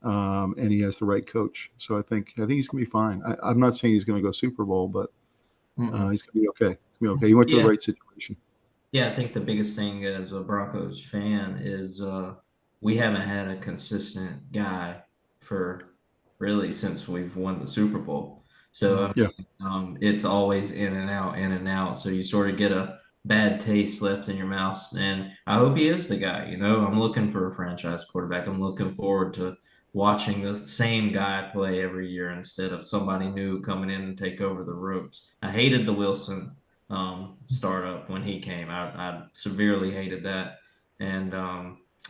and he has the right coach. So I think he's going to be fine. I'm not saying he's going to go Super Bowl, but he's going to be okay. He's going to be okay. He went to the Yeah, right situation. yeah. I think the biggest thing as a Broncos fan is we haven't had a consistent guy for really since we've won the Super Bowl. So I Yeah. mean, it's always in and out, in and out. So you sort of get a bad taste left in your mouth. And I hope he is the guy. I'm looking for a franchise quarterback. I'm looking forward to watching the same guy play every year instead of somebody new coming in and take over the ropes. I hated the Wilson startup when he came. I severely hated that. And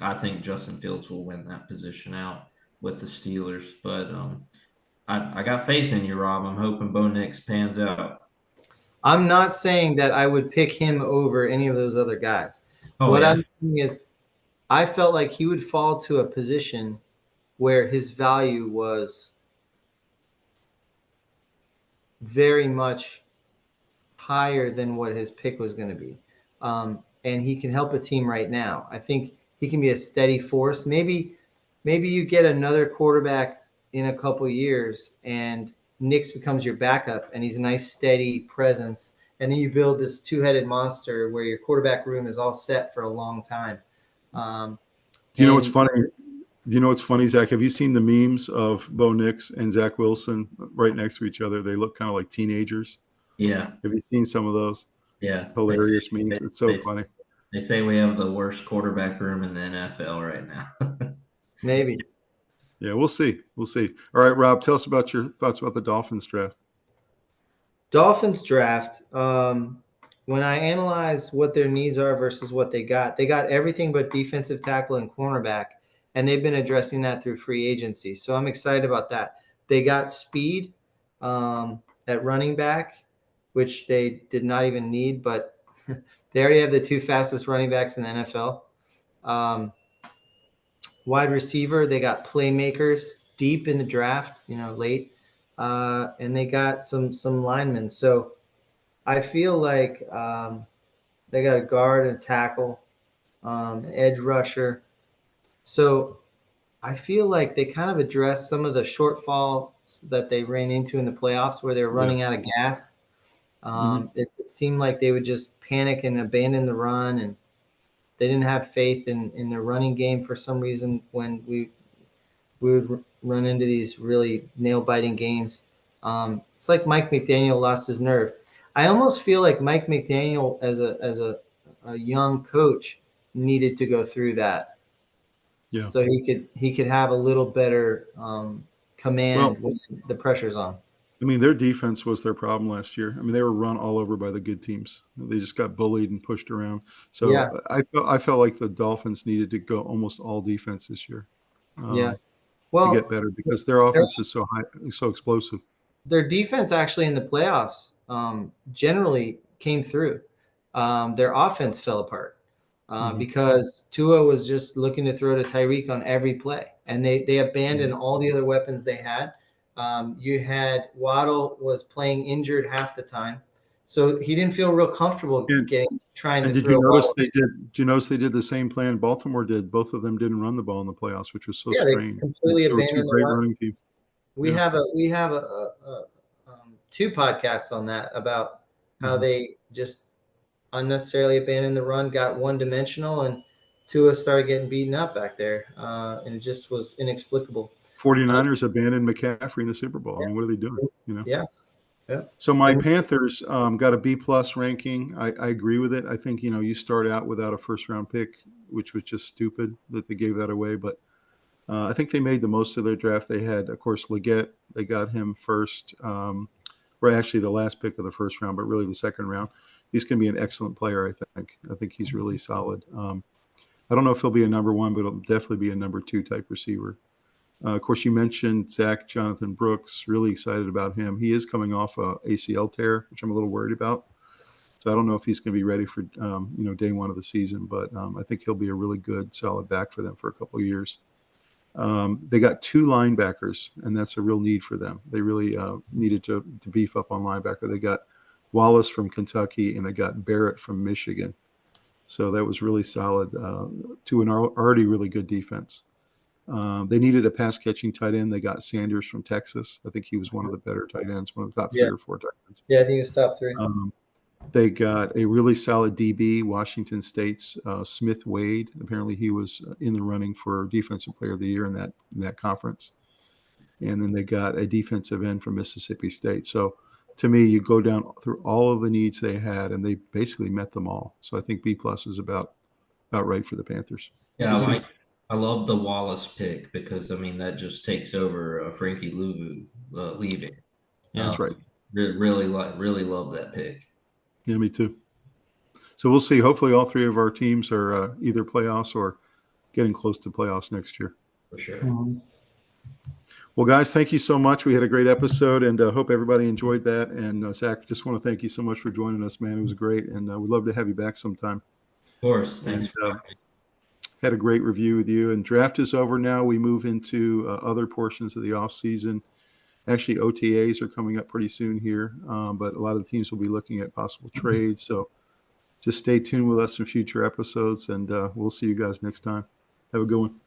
I think Justin Fields will win that position out with the Steelers. But I got faith in you, Rob. I'm hoping Bo Nix pans out. I'm not saying that I would pick him over any of those other guys. Oh, What yeah. I'm saying is I felt like he would fall to a position where his value was very much higher than what his pick was going to be. and he can help a team right now. I think he can be a steady force. Maybe you get another quarterback in a couple years and Nix becomes your backup and he's a nice steady presence. And then you build this two-headed monster where your quarterback room is all set for a long time. Do you know what's funny? Do you know what's funny, Zach? Have you seen the memes of Bo Nix and Zach Wilson right next to each other? They look kind of like teenagers. Yeah. Have you seen some of those? Yeah. Hilarious memes. It's so funny. They say we have the worst quarterback room in the NFL right now. Maybe. Yeah, we'll see. We'll see. All right, Rob, tell us about your thoughts about the Dolphins draft. Dolphins draft. When I analyze what their needs are versus what they got everything but defensive tackle and cornerback, and they've been addressing that through free agency. So I'm excited about that. They got speed at running back, which they did not even need, but they already have the two fastest running backs in the NFL. Wide receiver, they got playmakers deep in the draft, late, and they got some linemen. So I feel like they got a guard and a tackle, an edge rusher. So I feel like they kind of addressed some of the shortfalls that they ran into in the playoffs where they were running out of gas. It seemed like they would just panic and abandon the run, and they didn't have faith in their running game for some reason when we would run into these really nail-biting games. It's like Mike McDaniel lost his nerve. I almost feel like Mike McDaniel as a young coach needed to go through that. Yeah. So he could have a little better command when the pressure's on. I mean, their defense was their problem last year. I mean, they were run all over by the good teams. They just got bullied and pushed around. So Yeah. I felt like the Dolphins needed to go almost all defense this year. Well, to get better because their offense is so high, so explosive. Their defense actually in the playoffs generally came through. Their offense fell apart because Tua was just looking to throw to Tyreek on every play, and they abandoned all the other weapons they had. You had Waddle was playing injured half the time, so he didn't feel real comfortable trying to throw. Did you notice they did the same plan Baltimore did? Both of them didn't run the ball in the playoffs, which was so strange. They completely abandoned the run. Running teams. We have two podcasts on that about how they just unnecessarily abandoned the run, got one-dimensional, and Tua started getting beaten up back there, and it just was inexplicable. 49ers abandoned McCaffrey in the Super Bowl. I mean, what are they doing? Yeah. So my Panthers got a B+ ranking. I agree with it. I think you start out without a first-round pick, which was just stupid that they gave that away. But I think they made the most of their draft. They had, of course, Leggett. They got him first, or actually the last pick of the first round, but really the second round. He's going to be an excellent player, I think. I think he's really solid. I don't know if he'll be a number one, but he'll definitely be a number two type receiver. Of course, you mentioned Zach Jonathan Brooks. Really excited about him. He is coming off a ACL tear, which I'm a little worried about. So I don't know if he's going to be ready for day one of the season, but I think he'll be a really good, solid back for them for a couple of years. They got two linebackers, and that's a real need for them. They really needed to beef up on linebacker. They got Wallace from Kentucky, and they got Barrett from Michigan. So that was really solid to an already really good defense. They needed a pass-catching tight end. They got Sanders from Texas. I think he was one of the better tight ends, one of the top 3 or 4 tight ends. Yeah, I think he was top 3. They got a really solid DB, Washington State's Smith Wade. Apparently he was in the running for Defensive Player of the Year in that conference. And then they got a defensive end from Mississippi State. So to me, you go down through all of the needs they had, and they basically met them all. So I think B+ is about right for the Panthers. Yeah, I love the Wallace pick because, that just takes over Frankie Louvu leaving. That's right. Really love that pick. Yeah, me too. So we'll see. Hopefully all 3 of our teams are either playoffs or getting close to playoffs next year. For sure. Well, guys, thank you so much. We had a great episode, and hope everybody enjoyed that. And Zach, just want to thank you so much for joining us, man. It was great, and we'd love to have you back sometime. Of course. Thanks for having me. Had a great review with you. And draft is over now. We move into other portions of the off season. Actually, OTAs are coming up pretty soon here, but a lot of the teams will be looking at possible trades. So just stay tuned with us in future episodes, and we'll see you guys next time. Have a good one.